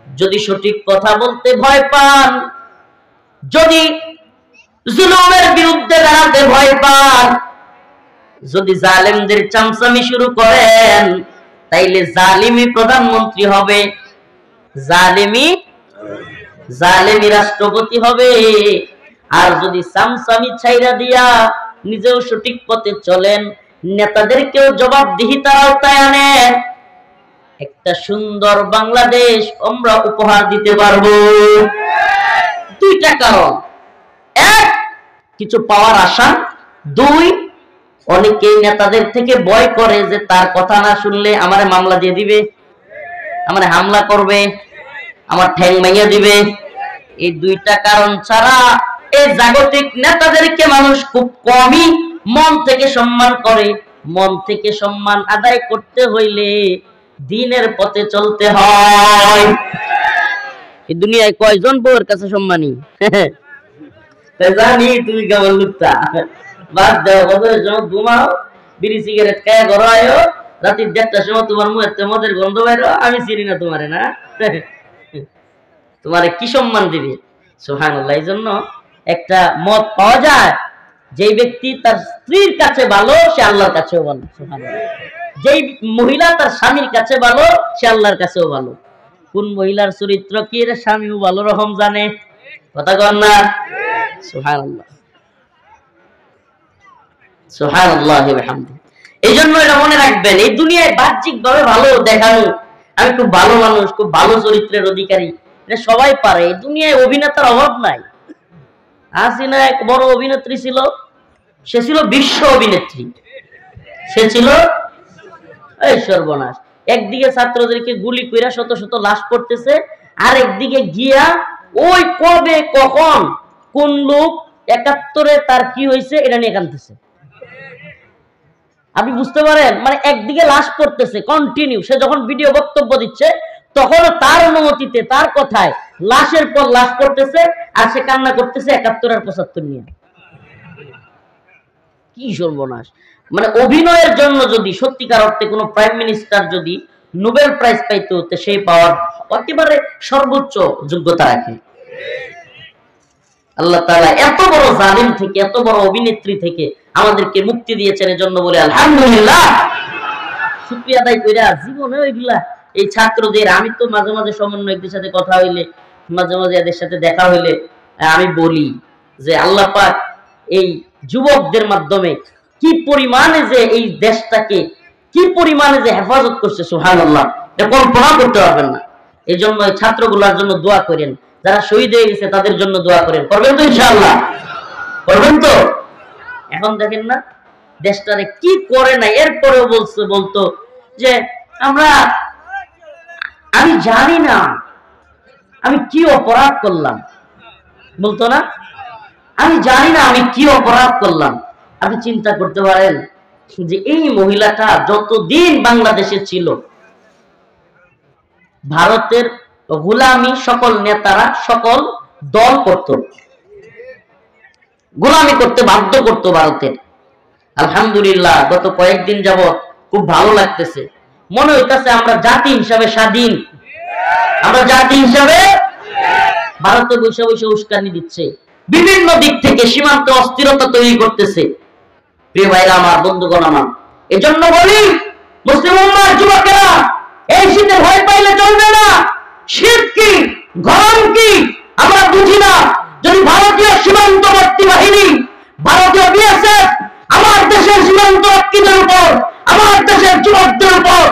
যদি সঠিক কথা বলতে ভয় পান, যদি জুলুমের বিরুদ্ধে দাঁড়াতে ভয় পান, যদি জালেমদের চামচামি শুরু করেন, তাইলে জালিমি প্রধানমন্ত্রী হবে, জালিমি রাষ্ট্রপতি হবে। আর যদি চামচামি ছাইরা দিয়া নিজেও সঠিক পথে চলেন, নেতাদেরকেও জবাবদিহিতার আওতায় আনেন, একটা সুন্দর বাংলাদেশ আমরা উপহার দিতে পারবো। দুইটা কারণ, এক, কিছু পাওয়ার আশা, দুই, অনেকেই নেতাদের থেকে ভয় করে যে তার কথা না শুনলে আমারে মামলা দিয়ে দিবে, আমারে হামলা করবে, আমার ঠ্যাং ভেঙে দিবে। এই দুইটা কারণ ছাড়া এই জাগতিক নেতাদেরকে মানুষ খুব কমই মন থেকে সম্মান করে। মন থেকে সম্মান আদায় করতে হইলে দ্বীনের পথে চলতে হয়। এই দুনিয়ায় কয়জন বউয়ের কাছে সম্মানী? জানি তুমি কেমন লুকতা। বাদ দাও, বছরের সময় ঘুমাও, বিড়ি সিগারেট খায় ঘর আয়ো, রাতে 1:30টার সময় তোমার মুখে মদের গন্ধ বাইরো, আমি চিনি না তোমারে, না তোমারে কি সম্মান দিবে? সুবহানাল্লাহ। এই জন্য একটা মত পাওয়া যায়, যেই ব্যক্তি তার স্ত্রীর কাছে ভালো সে আল্লাহর কাছেও ভালো। সুবহানাল্লাহ। যেই মহিলা তার স্বামীর কাছে ভালো সে আল্লাহর কাছেও ভালো। কোন মহিলার চরিত্র কি এর স্বামীও ভালো রকম জানে। কথা কন না? সুবহানাল্লাহ, সুবহানাল্লাহি ওয়া বিহামদিহি। এই জন্য এটা মনে রাখবেন, এই দুনিয়ায় বাহ্যিক ভাবে ভালো দেখানো, আমি খুব ভালো মানুষ, খুব ভালো চরিত্রের অধিকারী, এটা সবাই পারে। এই দুনিয়ায় অভিনেতার অভাব নাই। হাসিনা এক বড় অভিনেত্রী ছিল, সে ছিল বিশ্ব অভিনেত্রী, সে ছিল এই সর্বনাশ। একদিকে ছাত্রদেরকে গুলি কইরা শত শত লাশ পড়তেছে, আর একদিকে গিয়া ওই কবে কখন কোন লোক 71-এ তার কি হয়েছে এটা নিয়ে কাঁদতেছে। আপনি বুঝতে পারেন, মানে একদিকে লাশ পড়তেছে কন্টিনিউ, সে যখন ভিডিও বক্তব্য দিচ্ছে তখন তার অনুমতিতে তার কথায় লাশের পর লাশ পড়তেছে, আর সে কান্না করতেছে 71 আর 75 নিয়ে। কি সর্বনাশ! মানে অভিনয়ের জন্য যদি সত্যিকার অর্থে কোনো প্রাইম মিনিস্টার যদি নোবেল প্রাইজ পাইতে হতে, সেই পাওয়ার একেবারে সর্বোচ্চ যোগ্যতা রাখে। আল্লাহ তাআলা এত বড় জালিম থেকে, এত বড় অভিনেত্রী থেকে আমাদেরকে মুক্তি দিয়েছেন, এজন্য বলে আলহামদুলিল্লাহ। শুকরিয়া আদায় কইরা জীবনে ওইগুলা এই ছাত্রদের, আমি তো মাঝে মাঝে সমন্বয়কদের সাথে কথা হইলে, মাঝে মাঝে এদের সাথে দেখা হইলে আমি বলি যে আল্লাহ পাক এই যুবকদের মাধ্যমে কি পরিমাণে যে এই দেশটাকে কি পরিমাণে যে হেফাজত করছে, সুবহানাল্লাহ, এটা কল্পনা করতে পারবেন না। এই জন্য এই ছাত্রগুলোর জন্য দোয়া করেন, যারা শহীদ হয়ে গেছে তাদের জন্য দোয়া করেন। করবেন তো ইনশাআল্লাহ? করবেন তো? এখন দেখেন না দেশটারে কি করে না, এরপরেও বলতো যে আমি জানি না আমি কি অপরাধ করলাম, বলতো না, আমি জানি না আমি কি অপরাধ করলাম। আপনি চিন্তা করতে পারেন যে এই মহিলাটা যতদিন বাংলাদেশে ছিল, ভারতের গোলামি সকল নেতারা সকল দল করত, গোলামি করতে বাধ্য করত ভারতের। আলহামদুলিল্লাহ গত কয়েকদিন যাবত খুব ভালো লাগতেছে, মনে হইতেছে আমরা জাতি হিসাবে স্বাধীন, আমরা জাতি হিসাবে। ভারতে বসে বসে উস্কানি দিচ্ছে, বিভিন্ন দিক থেকে সীমান্তে অস্থিরতা তৈরি করতেছে। প্রিয় ভাইরা আমার, বন্ধুগণ আমার, এজন্য বলি মুসলিম উম্মার যুবকেরা, এই শীতে ভয় পাইলে চলবে না। শীত কি, গরম কি আমরা বুঝি না। যদি ভারতীয় সীমান্তবর্তী বাহিনী, ভারতীয় বিএসএফ আমার দেশের সীমান্ত রক্ষীদের উপর, আমার দেশের যুবকদের উপর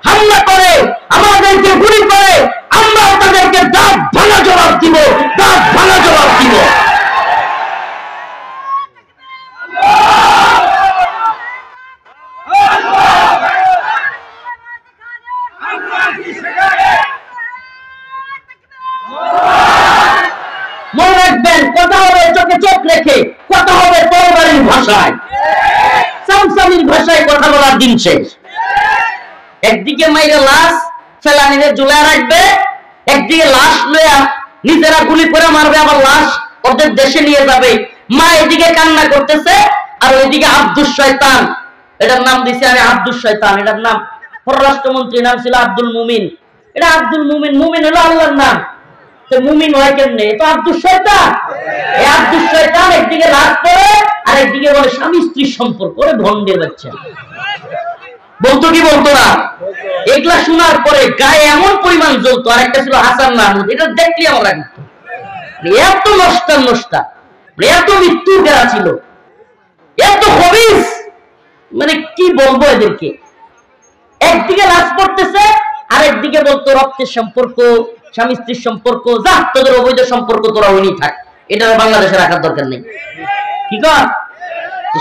হামলা করে, আমাদেরকে গুলি করে, আমরা তাদেরকে দাঁত ভাঙা জবাব দিব, দাঁত ভাঙা জবাব দিব। মনে রাখবেন, কথা হবে চোখে চোখ রেখে, কথা হবে তরবারির ভাষায়, সামসামির ভাষায় কথা বলার দিন শেষ। একদিকে মাইরে লাশ ফেলানিরে ঝুলায় রাখবে, একদিকে লাশ লইয়া নিজেরা গুলি করে মারবে, আবার লাশ ওদের দেশে নিয়ে যাবে। মা এদিকে কান্না করতেছে, আর ওইদিকে আব্দুস শয়তান, এটার নাম দিছি আমি আব্দুস শয়তান, এটার নাম পররাষ্ট্রমন্ত্রীর নাম ছিল আব্দুল মুমিন। এটা আব্দুল মুমিন, মুমিন হলো আল্লাহর নাম, তো মুমিন হয় কেমনে? তো আব্দুস শয়তান। এই আব্দুস শয়তান একদিকে লাশ পড়ে, আর একদিকে বলে স্বামী স্ত্রীর সম্পর্ক, ওরে ভন্ডের বাচ্চা। বলতো কি বলতো না? এগুলা শোনার পরে গায়ে এমন পরিমাণ জ্বলতো। আর একটা ছিল হাসান মাহমুদ, এটা দেখলে আমার লাগতো, এত নষ্টা, এত মৃত্যু গেরা ছিল, এত খবিস, মানে কি বলবো এদেরকে। একদিকে লাশ পড়তেছে, আর একদিকে বলতো রক্তের সম্পর্ক, স্বামী স্ত্রীর সম্পর্ক, যা তোদের অবৈধ সম্পর্ক তোরা ওইনি থাক, এটা বাংলাদেশে রাখার দরকার নেই। কি কর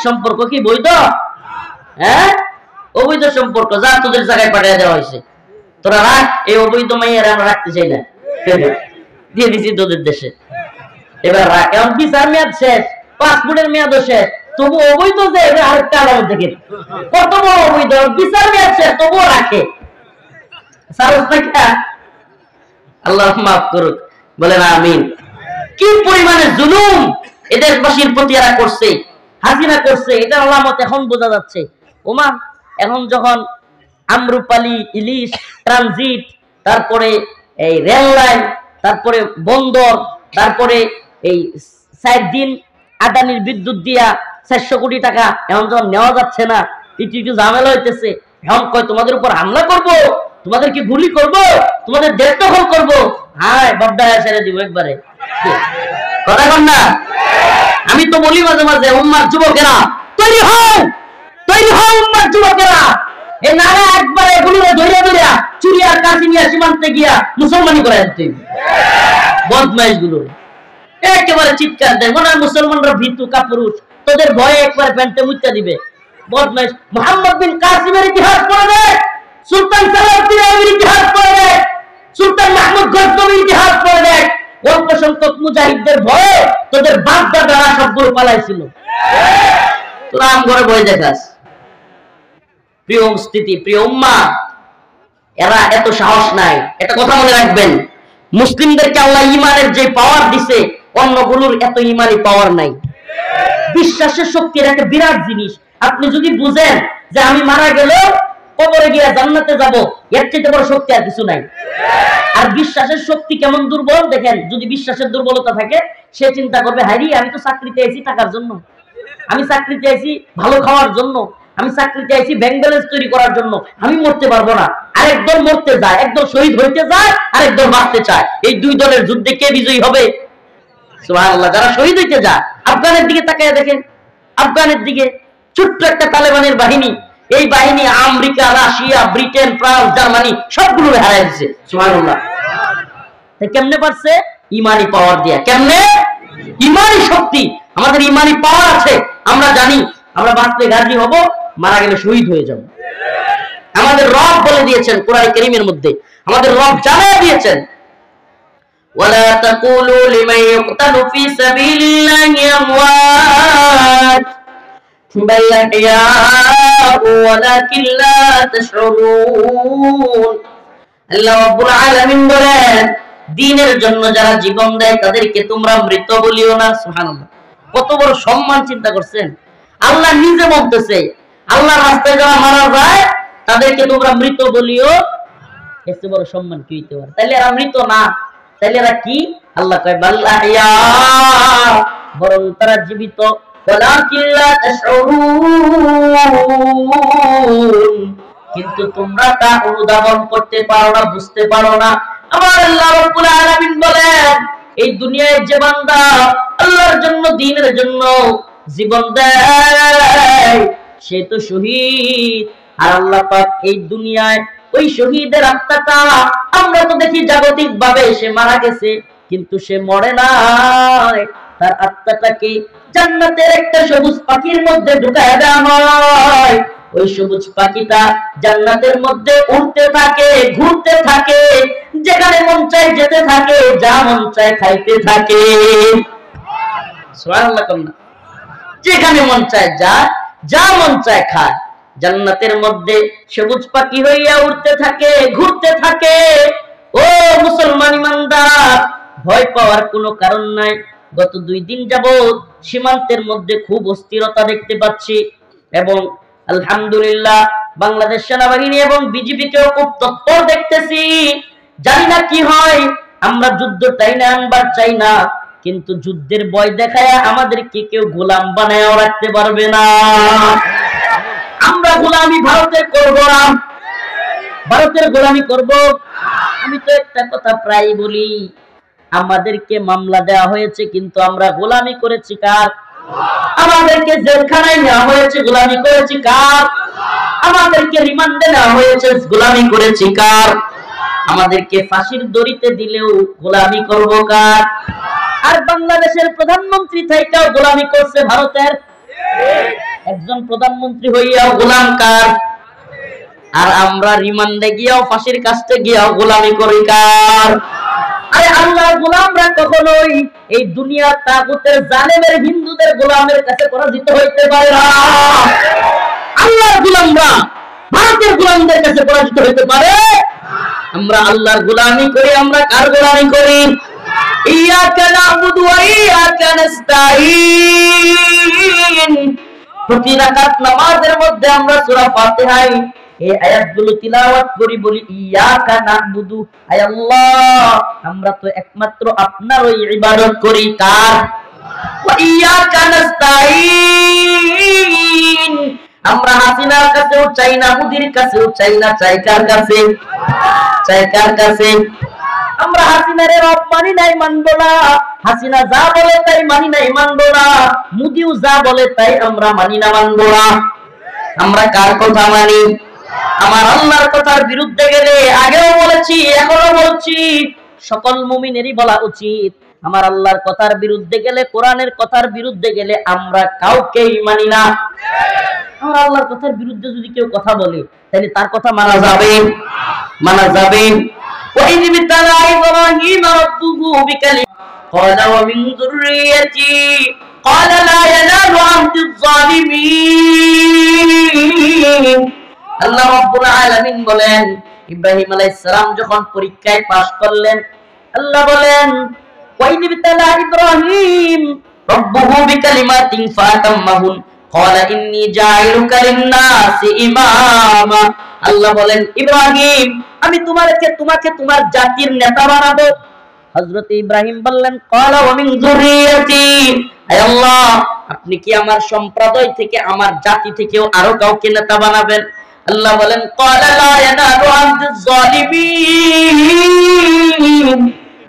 সম্পর্ক কি বৈধ? হ্যাঁ, অবৈধ সম্পর্ক, যা তোদের জায়গায় পাঠিয়ে দেওয়া হয়েছে, তোরা রাখ। এই অবৈধ মাইয়ার আমরা রাখতে চাই না, দিয়ে দিছি তোদের দেশে, এবার রাখ। এখন বিচার মেয়াদ শেষ, পাসপোর্টের মেয়াদও শেষ, তবু অবৈধ যে আরেকটা আলাদা থেকে কত বড় অবৈধ, বিচার মেয়াদ শেষ তবুও রাখে। আল্লাহ মাফ করুক, বলেন আমিন। কি পরিমাণে জুলুম এ দেশবাসীর প্রতি এরা করছে, হাসিনা করছে, এটা আলামত এখন বোঝা যাচ্ছে। ওমা, এখন যখন আমরুপালি, ইলিশ ট্রানজিট, তারপরে এই রেল লাইন, তারপরে বন্দর, তারপরে এই 4 দিন আদানির বিদ্যুৎ দিয়া 400 কোটি টাকা এখন যখন নেওয়া যাচ্ছে না, একটু ঝামেলা হইতেছে। এখন কয় তোমাদের উপর হামলা করব, তোমাদেরকে গুলি করব, তোমাদের দেশ দখল করবো। হ্যাঁ, বড্ডা ছেড়ে দিব একবারে, কথা কন না? আমি তো বলি মাঝে মাঝে, উম্মার যুবকেরা তৈরি হও, তৈরি হও উম্মার যুবকেরা। এই নারা একবারে এগুলো ধরে ধরে চুরি আর কাশি নিয়ে সীমান্তে গিয়া মুসলমানি করে দিতে, বদমাইশ গুলো একেবারে চিৎকার দেয়, মনে হয় মুসলমানরা ভীতু কাপুরুষ, তোদের ভয়ে একবারে প্যান্টে মুচ্চা দিবে। বদমাইশ মুহাম্মদ বিন কাসিমের ইতিহাস পড়ে দেখ, সুলতান সালাউদ্দিনের ইতিহাস পড়ে দেখ, সুলতান মাহমুদ গজনবীর ইতিহাস পড়ে দেখ। অল্প সংখ্যক মুজাহিদদের ভয়ে তোদের বাপ দাদারা সবগুলো পালাইছিল, তোরা আম ঘরে বই দেখাস। প্রিয় উপস্থিতি, প্রিয় উম্মাহ, এরা এত সাহস নাই। এটা কথা মনে রাখবেন, মুসলিমদেরকে আল্লাহ ইমানের যে পাওয়ার দিছে, অন্যগুলোর এত ইমানি পাওয়ার নাই। বিশ্বাসের শক্তির একটা বিরাট জিনিস। আপনি যদি বুঝেন যে আমি মারা গেলেও কবরে গিয়ে জান্নাতে যাব, এর চেয়ে বড় শক্তি আর কিছু নাই। আর বিশ্বাসের শক্তি কেমন দুর্বল দেখেন, যদি বিশ্বাসের দুর্বলতা থাকে, সে চিন্তা করবে, হাইরি আমি তো চাকরিতে আইছি টাকার জন্য, আমি চাকরিতে আইছি ভালো খাওয়ার জন্য, আমি চাকরিতে আইছি ব্যাংক ব্যালেন্স তৈরি করার জন্য, আমি মরতে পারবো না। আরেকদল মরতে যায়, একদল শহীদ হইতে যায়, আরেকদল মারতে চায়। এই দুই দলের যুদ্ধে কে বিজয়ী হবে? সুবহানাল্লাহ। যারা শহীদ হইতে যায়, আফগানের দিকে তাকায় দেখেন, আফগানের দিকে ছোট্ট একটা তালেবানের বাহিনী, এই বাহিনী America, Russia, Britain, France, Germany সবগুলো হারাই দিচ্ছে। সুবহানাল্লাহ। কেমনে পারছে? ইমানি পাওয়ার দিয়া। কেমনে? ইমানি শক্তি। আমাদের ইমানি পাওয়ার আছে, আমরা জানি আমরা বাঁচলে গাজী হব, মারা গেলে শহীদ হয়ে যাব। আমাদের রব বলে দিয়েছেন কোরআন কারীমের মধ্যে, আমাদের রব জানায় দিয়েছেন, ওয়ালা তাকুলু লিমান ইয়ুকতালু ফি সাবিলিল্লাহি আমওয়াত বাল আহইয়াউ ওয়ালাকিন লা তাশউরুন। আল্লাহ রাব্বুল আলামিন বলেন, দ্বীনের জন্য যারা জীবন দেয় তাদেরকে তোমরা মৃত বলিও না। সুবহানাল্লাহ। কত বড় সম্মান চিন্তা করছেন। আল্লাহ নিজে বলতেছে, আল্লাহর রাস্তায় যারা মারা যায় তাদেরকে তোমরা মৃত বলিও। এত বড় সম্মান কি হইতে পারে? তাইলে এরা মৃত না, তাইলে এরা কি? আল্লাহ কয় বাল আহইয়া, বরং তারা জীবিত, ওয়ালাকিন লা তাশউরুন, কিন্তু তোমরা তা অনুধাবন করতে পারো না, বুঝতে পারো না। আমার আল্লাহ রাব্বুল আলামিন বলেন, এই দুনিয়ায় যে বান্দা আল্লাহর জন্য, দ্বীনের জন্য জীবন দেয়, সে তো শহীদ। আর আল্লাহ পাক এই দুনিয়ায় ওই শহীদের আত্মাটা, আমরা তো দেখি জাগতিক ভাবে সে মারা গেছে, কিন্তু সে মরে নাই। তার আত্মাটাকে জান্নাতের একটা সবুজ পাখির মধ্যে ঢুকায় দেওয়া হয়। ওই সবুজ পাখিটা জান্নাতের মধ্যে উড়তে থাকে, ঘুরতে থাকে, যেখানে মন চায় যেতে থাকে, যা মন চায় খাইতে থাকে। সুবহানাল্লাহ। যেখানে মন চায় যায়, যা মন চায় খায়। জান্নাতের মধ্যে সবুজ পাখি হইয়া উড়তে থাকে, ঘুরতে থাকে। ও মুসলমান ইমানদার, ভয় পাওয়ার কোনো কারণ নাই। গত 2 দিন যাবত সীমান্তের মধ্যে খুব অস্থিরতা দেখতে পাচ্ছি, এবং আলহামদুলিল্লাহ বাংলাদেশ সেনাবাহিনী এবং বিজিবিকেও খুব তৎপর দেখতেছি। জানি না কি হয়, আমরা যুদ্ধ চাই না, আনবার চাই না, কিন্তু যুদ্ধের ভয় দেখায় আমাদেরকে কেউ গোলাম বানায়ও রাখতে পারবে না। আমরা গোলামি ভারতের করব না, ভারতের গোলামি করব। আমি তো একটা কথা প্রায় বলি, আমাদেরকে মামলা দেওয়া হয়েছে, কিন্তু আমরা গোলামি করেছি কার? আমাদেরকে জেলখানায় নেওয়া হয়েছে, গোলামি করেছি কার? আমাদেরকে রিমান্ডে নেওয়া হয়েছে, গোলামি করেছি কার? আমাদেরকে ফাঁসির দড়িতে দিলেও গোলামি করব কার? আর বাংলাদেশের প্রধানমন্ত্রী থেকেও গোলামি করছে ভারতের একজন প্রধানমন্ত্রী হইয়াও গোলাম কার? আর আমরা রিমান্ডে গিয়েও, ফাঁসির কাছে গিয়েও গোলামি করি কার? আরে আল্লাহর গোলামরা কখনোই এই দুনিয়ার তাগুতের জালেমের হিন্দুদের গোলামের কাছে পরাজিত হইতে পারে না। আল্লাহর গোলামরা ভারতের গোলামদের কাছে পরাজিত হইতে পারে? আমরা আল্লাহর গোলামি করি। আমরা কার গোলামি করি? ইয়াকা নাবুদু ওয়া ইয়াকা নাস্তাঈন। প্রতি রাকাত নামাজের মধ্যে আমরা সূরা ফাতিহায় এই আয়াতগুলো তিলাওয়াত করি, বলি ইয়াকা নাবুদু, আয় আল্লাহ আমরা তো একমাত্র আপনারই ইবাদত করি। কার? ওয়া ইয়াকা নাস্তাঈন। আমরা হাসিনার কাছেও চাই না, মুদির কাছেও চাই না, চাই কার কাছে? চাই কার কাছে? আমরা হাসিনারে রব মানি নাই, মানবো না। হাসিনা যা বলে তাই মানি নাই, মানবো না। মুদিও যা বলে তাই আমরা মানি না, মানবো না। আমরা কার কথা মানি? আমার আল্লাহর কথার বিরুদ্ধে গেলে, আগেও বলেছি এখনো বলছি, সকল মুমিনেরই বলা উচিত, আমার আল্লাহর কথার বিরুদ্ধে গেলে, কোরআনের কথার বিরুদ্ধে গেলে আমরা কাউকেই মানি না। আমার আল্লাহর কথার বিরুদ্ধে যদি কেউ কথা বলে, তাহলে তার কথা মানা যাবে? মানা যাবে? وَإِذِ ابْتَلَى إِبْرَاهِيمَ رَبُّهُ بِكَلِمَاتٍ قَالَ وَمِنْ ذُرِّيَّتِي قَالَ لَا يَنَالُ عَهْدِ الظَّالِمِينَ। বলেন ইব্রাহিম আলাইহিস সালাম যখন পরীক্ষায় পাশ করলেন, আল্লাহ বলেন ওয়াইদ বিতালা ইব্রাহিম রব্বুহু বিকালিমাতিন ফাতাম্মাহুন ক্বালা ইন্নী জাইলুকা লিন-নাসি ইমামা। আল্লাহ বলেন ইব্রাহিম আমি তোমাকে তোমার জাতির নেতা বানাবো। হযরত ইব্রাহিম বললেন ক্বালা ওয়া মিন যুররিয়াতি, হে আল্লাহ আপনি কি আমার সম্প্রদায় থেকে আমার জাতি থেকেও আরো কাউকে নেতা বানাবেন? আল্লাহ বলেন ক্বালা লা ইয়ানালু আহদিজ যালিমিন,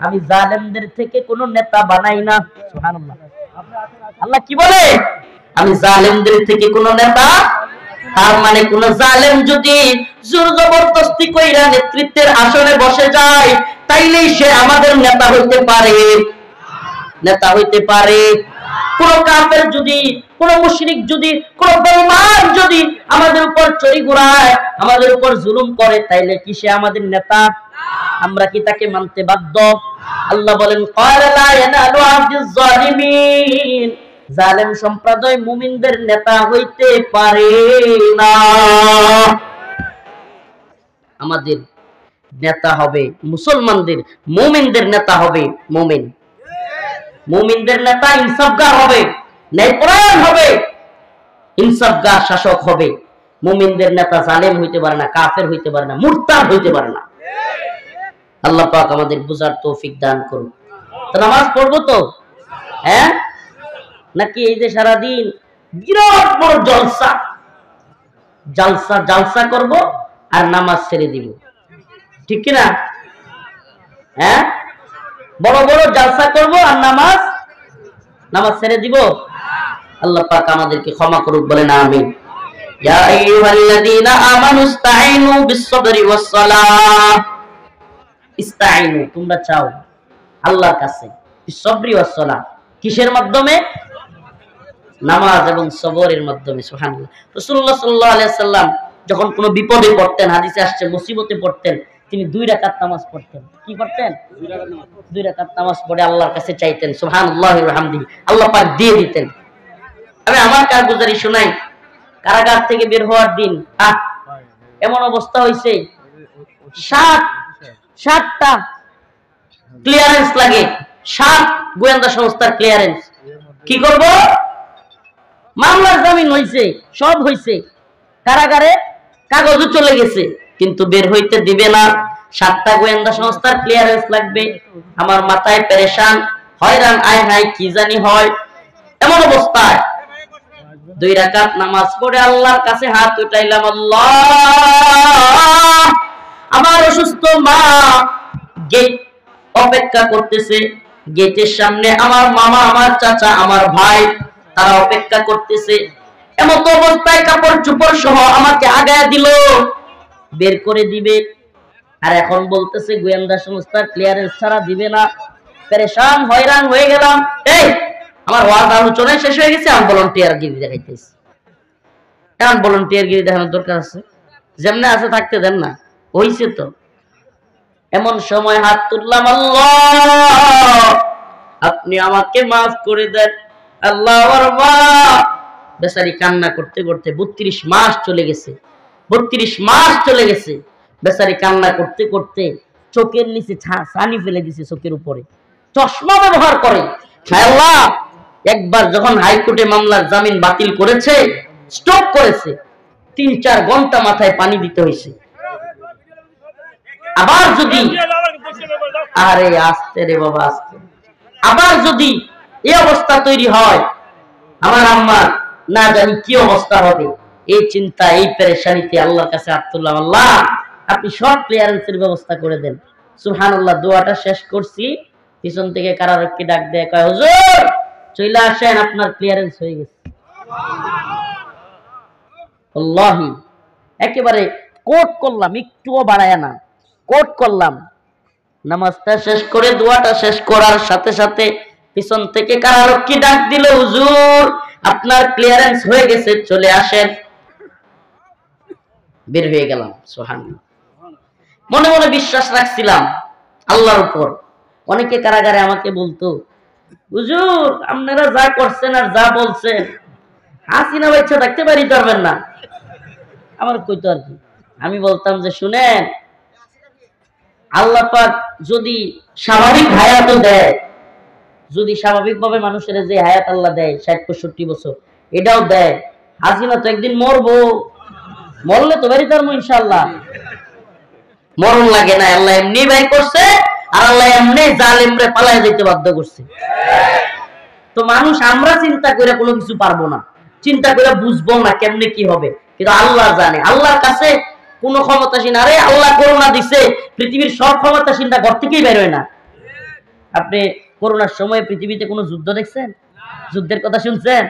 আমি জালেমদের থেকে কোনো নেতা বানাই না। সুবহানাল্লাহ, আল্লাহ কি বলে? আমি জালেমদের থেকে কোনো নেতা। তার মানে কোন জালেম যদি জোর জবরদস্তি কইরা নেতৃত্বের আসনে বসে যায় তাইলেই সে আমাদের নেতা হইতে পারে, নেতা হইতে পারে। কোন কাফের যদি, কোন মুশরিক যদি, কোন বেঈমান যদি আমাদের উপর চড়ি ঘুরায়, আমাদের উপর জুলুম করে, তাইলে কি সে আমাদের নেতা? আমরা কি তাকে মানতে বাধ্য? আল্লাহ বলেন ক্বালা লা ইয়ানালু আহদিজ যালিমিন, জালেম সম্প্রদায় মুমিনদের নেতা হইতে পারে না। আমাদের নেতা হবে মুসলমানদের, মুমিনদের নেতা হবে মুমিন। মুমিনদের নেতা ইনসাফগার হবে, ন্যায়পরায়ণ হবে, ইনসাফগার শাসক হবে। মুমিনদের নেতা জালেম হইতে পারে না, কাফের হইতে পারে না, মুরতাদ হইতে পারে না। আল্লাহ পাক আমাদের বুঝার তৌফিক দান করুন। তো নামাজ পড়বো তো, হ্যাঁ নাকি এই যে সারাদিন বিরাট বড় জলসা জলসা জলসা করব আর নামাজ ছেড়ে দিব, ঠিক কিনা? হ্যাঁ, বড় বড় জলসা করব আর নামাজ ছেড়ে দিব? আল্লাহ পাক আমাদেরকে ক্ষমা করুক, বলেন আমিন। ইয়া আইয়ুহাল্লাযীনা আমানু ইসতাঈনু বিস-সাবরি ওয়াস-সালাহ। ইসতাঈনু, তোমরা চাও আল্লাহর কাছে, বিস-সাবরি ওয়াস-সালাহ, কিসের মাধ্যমে? নামাজ এবং সবরের মাধ্যমে। সুবহানাল্লাহ। রাসূলুল্লাহ সাল্লাল্লাহু আলাইহি ওয়াসাল্লাম যখন কোনো বিপদে পড়তেন, হাদিসে আসছে মুসিবতে পড়তেন, তিনি 2 রাকাত নামাজ পড়তেন। কি করতেন? 2 রাকাত নামাজ পড়ে আল্লাহর কাছে চাইতেন, সুবহানাল্লাহি ওয়া বিহামদিহি, আল্লাহ পাক দিয়ে দিতেন। আমি আমার কারগুজারি শোনাই। কারাগার থেকে বের হওয়ার দিন এমন অবস্থা হয়েছে, 7টা ক্লিয়ারেন্স লাগে, 7 গোয়েন্দা সংস্থার ক্লিয়ারেন্স। কি করব? মামলার জামিন হইছে, সব হইছে, কারাগারে কাগজও চলে গেছে, কিন্তু বের হইতে দিবে না। 7টা গোয়েন্দা সংস্থার ক্লিয়ারেন্স লাগবে। আমার মাথায় পেরেশান, হয়রান, আয় হায় কি জানি হয়। এমন অবস্থায় 2 রাকাত নামাজ পড়ে আল্লাহর কাছে হাত উঠাইলাম, আল্লাহ আমার অসুস্থ মা গেট অপেক্ষা করতেছে, গেটের সামনে আমার মামা, আমার চাচা, আমার ভাই, তারা অপেক্ষা করতেছে। এমত অবস্থায় কাপড় চোপড় সহ আমাকে আগায় দিল, বের করে দিবে। আর এখন বলতেছে গোয়েন্দা সংস্থার ক্লিয়ারেন্স ছাড়া দিবে না। পেরেশান, হয়রান হয়ে গেলাম। এই আমার ওয়াজ আলোচনায় শেষ হয়ে গেছে, আমি ভলান্টিয়ার গিরি দেখাইতেছি। এখন ভলান্টিয়ার গিরি দেখানোর দরকার আছে? যেমনে আছে থাকতে দেন না, হইছে তো। এমন সময় হাত তুললাম, আল্লাহ আপনি আমাকে মাফ করে দেন। আল্লাহ, আমার মা বেচারি কান্না করতে করতে 32 মাস চলে গেছে, 32 মাস চলে গেছে। বেচারি কান্না করতে করতে চোখের নিচে ছানি ফেলে দিছে, চোখের উপরে চশমা ব্যবহার করে। আল্লাহ, একবার যখন হাইকোর্টে মামলার জামিন বাতিল করেছে, স্টপ করেছে, 3-4 ঘন্টা মাথায় পানি দিতে হয়েছে। আবার যদি, আরে আস্তে রে বাবা আস্তে, আবার যদি এই অবস্থা তৈরি হয়, আমার আম্মার না জানি কি অবস্থা হবে। এই চিন্তা, এই পেরেশানিতে আল্লাহর কাছে হাত তুললাম, আল্লাহ আপনি সব ক্লিয়ারেন্সের ব্যবস্থা করে দেন। সুবহানাল্লাহ, দোয়াটা শেষ করছি, পিছন থেকে কারারক্ষী ডাক দেয়, কয় হুজুর চলে আসেন, আপনার ক্লিয়ারেন্স হয়ে গেছে। আল্লাহি, একেবারে কোট করলাম, একটুও বাড়ায় না, কোট করলাম। নামাজটা শেষ করে দোয়াটা শেষ করার সাথে সাথে পিছন থেকে কারারক্ষী ডাক দিল, হুজুর আপনার ক্লিয়ারেন্স হয়ে গেছে, চলে আসেন। বের হয়ে গেলাম। সুবহানাল্লাহ। মনে মনে বিশ্বাস রাখছিলাম আল্লাহর উপর। অনেকে কারাগারে আমাকে বলতো, হুজুর আপনারা যা করছেন আর যা বলছেন হাসিনা বাচ্চা থাকতে পারি পারবেন না। আমার কইতো আর কি, আমি বলতাম যে শুনেন, আল্লাহ পাক যদি স্বাভাবিক হায়াতও দেয়, যদি স্বাভাবিকভাবে মানুষের যে হায়াত আল্লাহ দেয় 60-65 বছর, এটাও দেয়, হাসিনা তো একদিন মরবো, মরলে তো বেরিয়ে পারবো ইনশাআল্লাহ। মরণ লাগে না, আল্লাহ এমনি বের করছে, আর আল্লাহ এমনি জালেমরে পালায় যেতে বাধ্য করছে। তো মানুষ আমরা চিন্তা করে কোনো কিছু পারবো না, চিন্তা করে বুঝবো না কেমনে কি হবে, কিন্তু আল্লাহ জানে। আল্লাহর কাছে কোন ক্ষমতাসীন, আরে আল্লাহ করোনা দিছে, পৃথিবীর সব ক্ষমতাসীনরা ঘর থেকেই বের হয় না। আপনি করোনার সময় পৃথিবীতে কোনো যুদ্ধ দেখছেন? যুদ্ধের কথা শুনছেন?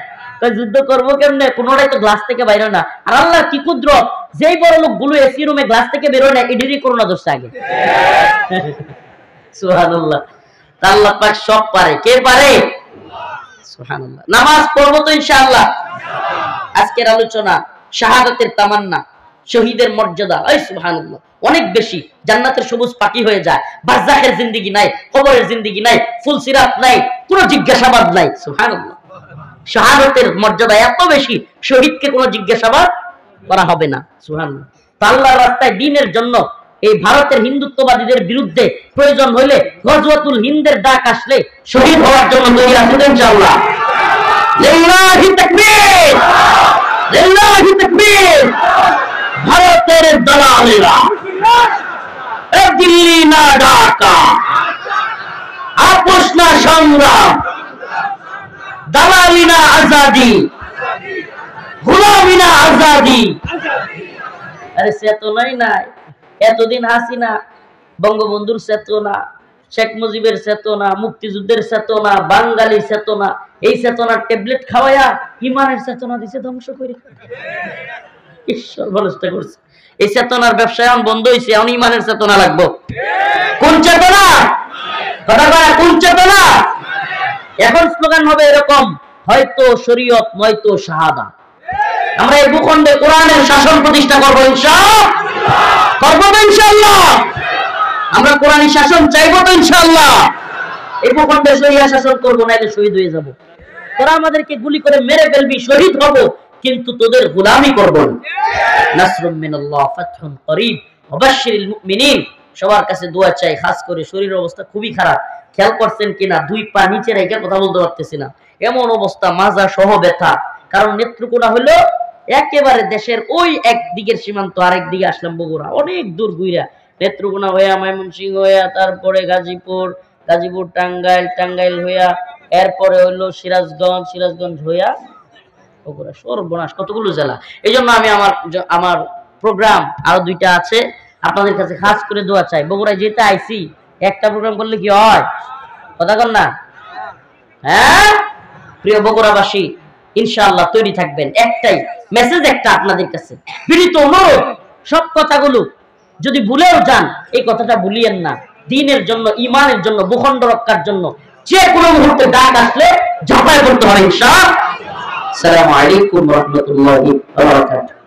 যুদ্ধ করবো কেমনে? কোনোটাই তো গ্লাস থেকে বাইরে না। আর আল্লাহ কি কুদরত, যেই বড় লোক গুলো এসি রুমে গ্লাস থেকে বেরোয় না, এদেরই করোনা ধরছে আগে। সুবহানাল্লাহ। আল্লাহ পাক সব পারে। কে পারে? সুবহানাল্লাহ। নামাজ পড়বো তো ইনশাআল্লাহ। আজকের আলোচনা শাহাদাতের তামান্না, শহীদের মর্যাদা। এই সুবহানাল্লাহ, অনেক বেশি। জান্নাতের সবুজ পাখি হয়ে যায়। বারজাখের জিন্দেগি নাই, কবরের জিন্দেগি নাই, ফুলসিরাত নাই, কোনো জিজ্ঞাসাবাদ নাই। সুবহানাল্লাহ। শাহাদাতের মর্যাদা এত বেশি, শহীদকে কোনো জিজ্ঞাসাবাদ করা হবে না। সুবহানাল্লাহ। আল্লাহর রাস্তায় দ্বীনের জন্য এই ভারতের হিন্দুত্ববাদীদের বিরুদ্ধে প্রয়োজন হইলে গজওয়াতুল হিন্দের ডাক আসলে শহীদ হওয়ার জন্য তৈরি আছেন ইনশাআল্লাহ। লিল্লাহি তাকবীর, লিল্লাহি তাকবীর। ভারতের দালালেরা এ দিল্লি না ঢাকা, আপোষ না সংগ্রাম, দালালি না আজাদি, গোলামি না আজাদি। আরে চেতনাই নাই। এতদিন হাসিনা বঙ্গবন্ধুর চেতনা, শেখ মুজিবের চেতনা, মুক্তিযুদ্ধের চেতনা, বাঙালি চেতনা, এই চেতনার ট্যাবলেট খাওয়ায়া ইমানের চেতনা দিছে ধ্বংস করে। ঈশ্বর বলস্তা করছে। এই চেতনার ব্যবসা এখন বন্ধ হয়েছে, এখন ইমানের চেতনা লাগবো। কোন চেতনা? কথা বলা, কোন চেতনা? এখন স্লোগান হবে এরকম, হয়তো শরীয়ত নয়তো শাহাদা। আমরা এই ভূখণ্ডে কোরআনের শাসন প্রতিষ্ঠা করবো ইনশাআল্লাহ, করবো তো ইনশাআল্লাহ। আমরা কোরআনী শাসন চাইবো তো ইনশাআল্লাহ। এই ভূখণ্ডে শরিয়া শাসন করবো, নাইলে শহীদ হয়ে যাব। তোরা আমাদেরকে গুলি করে মেরে ফেলবি, শহীদ হব, কিন্তু তোদের গোলামি করব না। নাসরুম মিনাল্লাহ, ফাতহুন করিব, ওয়াবাশশিরিল মুমিনিন। সবার কাছে দোয়া চাই, খাস করে শরীরের অবস্থা খুবই খারাপ। খেয়াল করছেন কিনা, 2 পা নিচে রেখে কথা বলতে পারতেছি না, এমন অবস্থা, মাজা সহ ব্যথা। কারণ নেত্রকোনা হলো একেবারে দেশের ওই একদিকের সীমান্ত, আরেক দিকে আসলাম বগুড়া, অনেক দূর ঘুরা, নেত্রকোনা হইয়া ময়মনসিংহ হইয়া, তারপরে গাজীপুর, গাজীপুর টাঙ্গাইল, টাঙ্গাইল হইয়া, এরপরে হইলো সিরাজগঞ্জ, সিরাজগঞ্জ হইয়া বগুড়া। সর্বনাশ, কতগুলো জেলা। এই জন্য আমি আমার প্রোগ্রাম আরো 2টা আছে, আপনাদের কাছে খাস করে দোয়া চাই। বগুড়ায় যেতে আইছি, একটা প্রোগ্রাম করলে কি হয়? কথা কন না? হ্যাঁ প্রিয় বগুড়াবাসী, ইনশাআল্লাহ তৈরি থাকবেন। একটাই মেসেজ, একটা আপনাদের কাছে বিনীত অনুরোধ, সব কথাগুলো যদি ভুলেও যান, এই কথাটা ভুলিয়েন না। দ্বীনের জন্য, ইমানের জন্য, ভূখণ্ড রক্ষার জন্য যে কোনো মুহূর্তে ডাক আসলে ঝাঁপায় পড়তে হবে ইনশাআল্লাহ। আসসালামু আলাইকুম ওয়া রাহমাতুল্লাহি ওয়া বারাকাতুহু।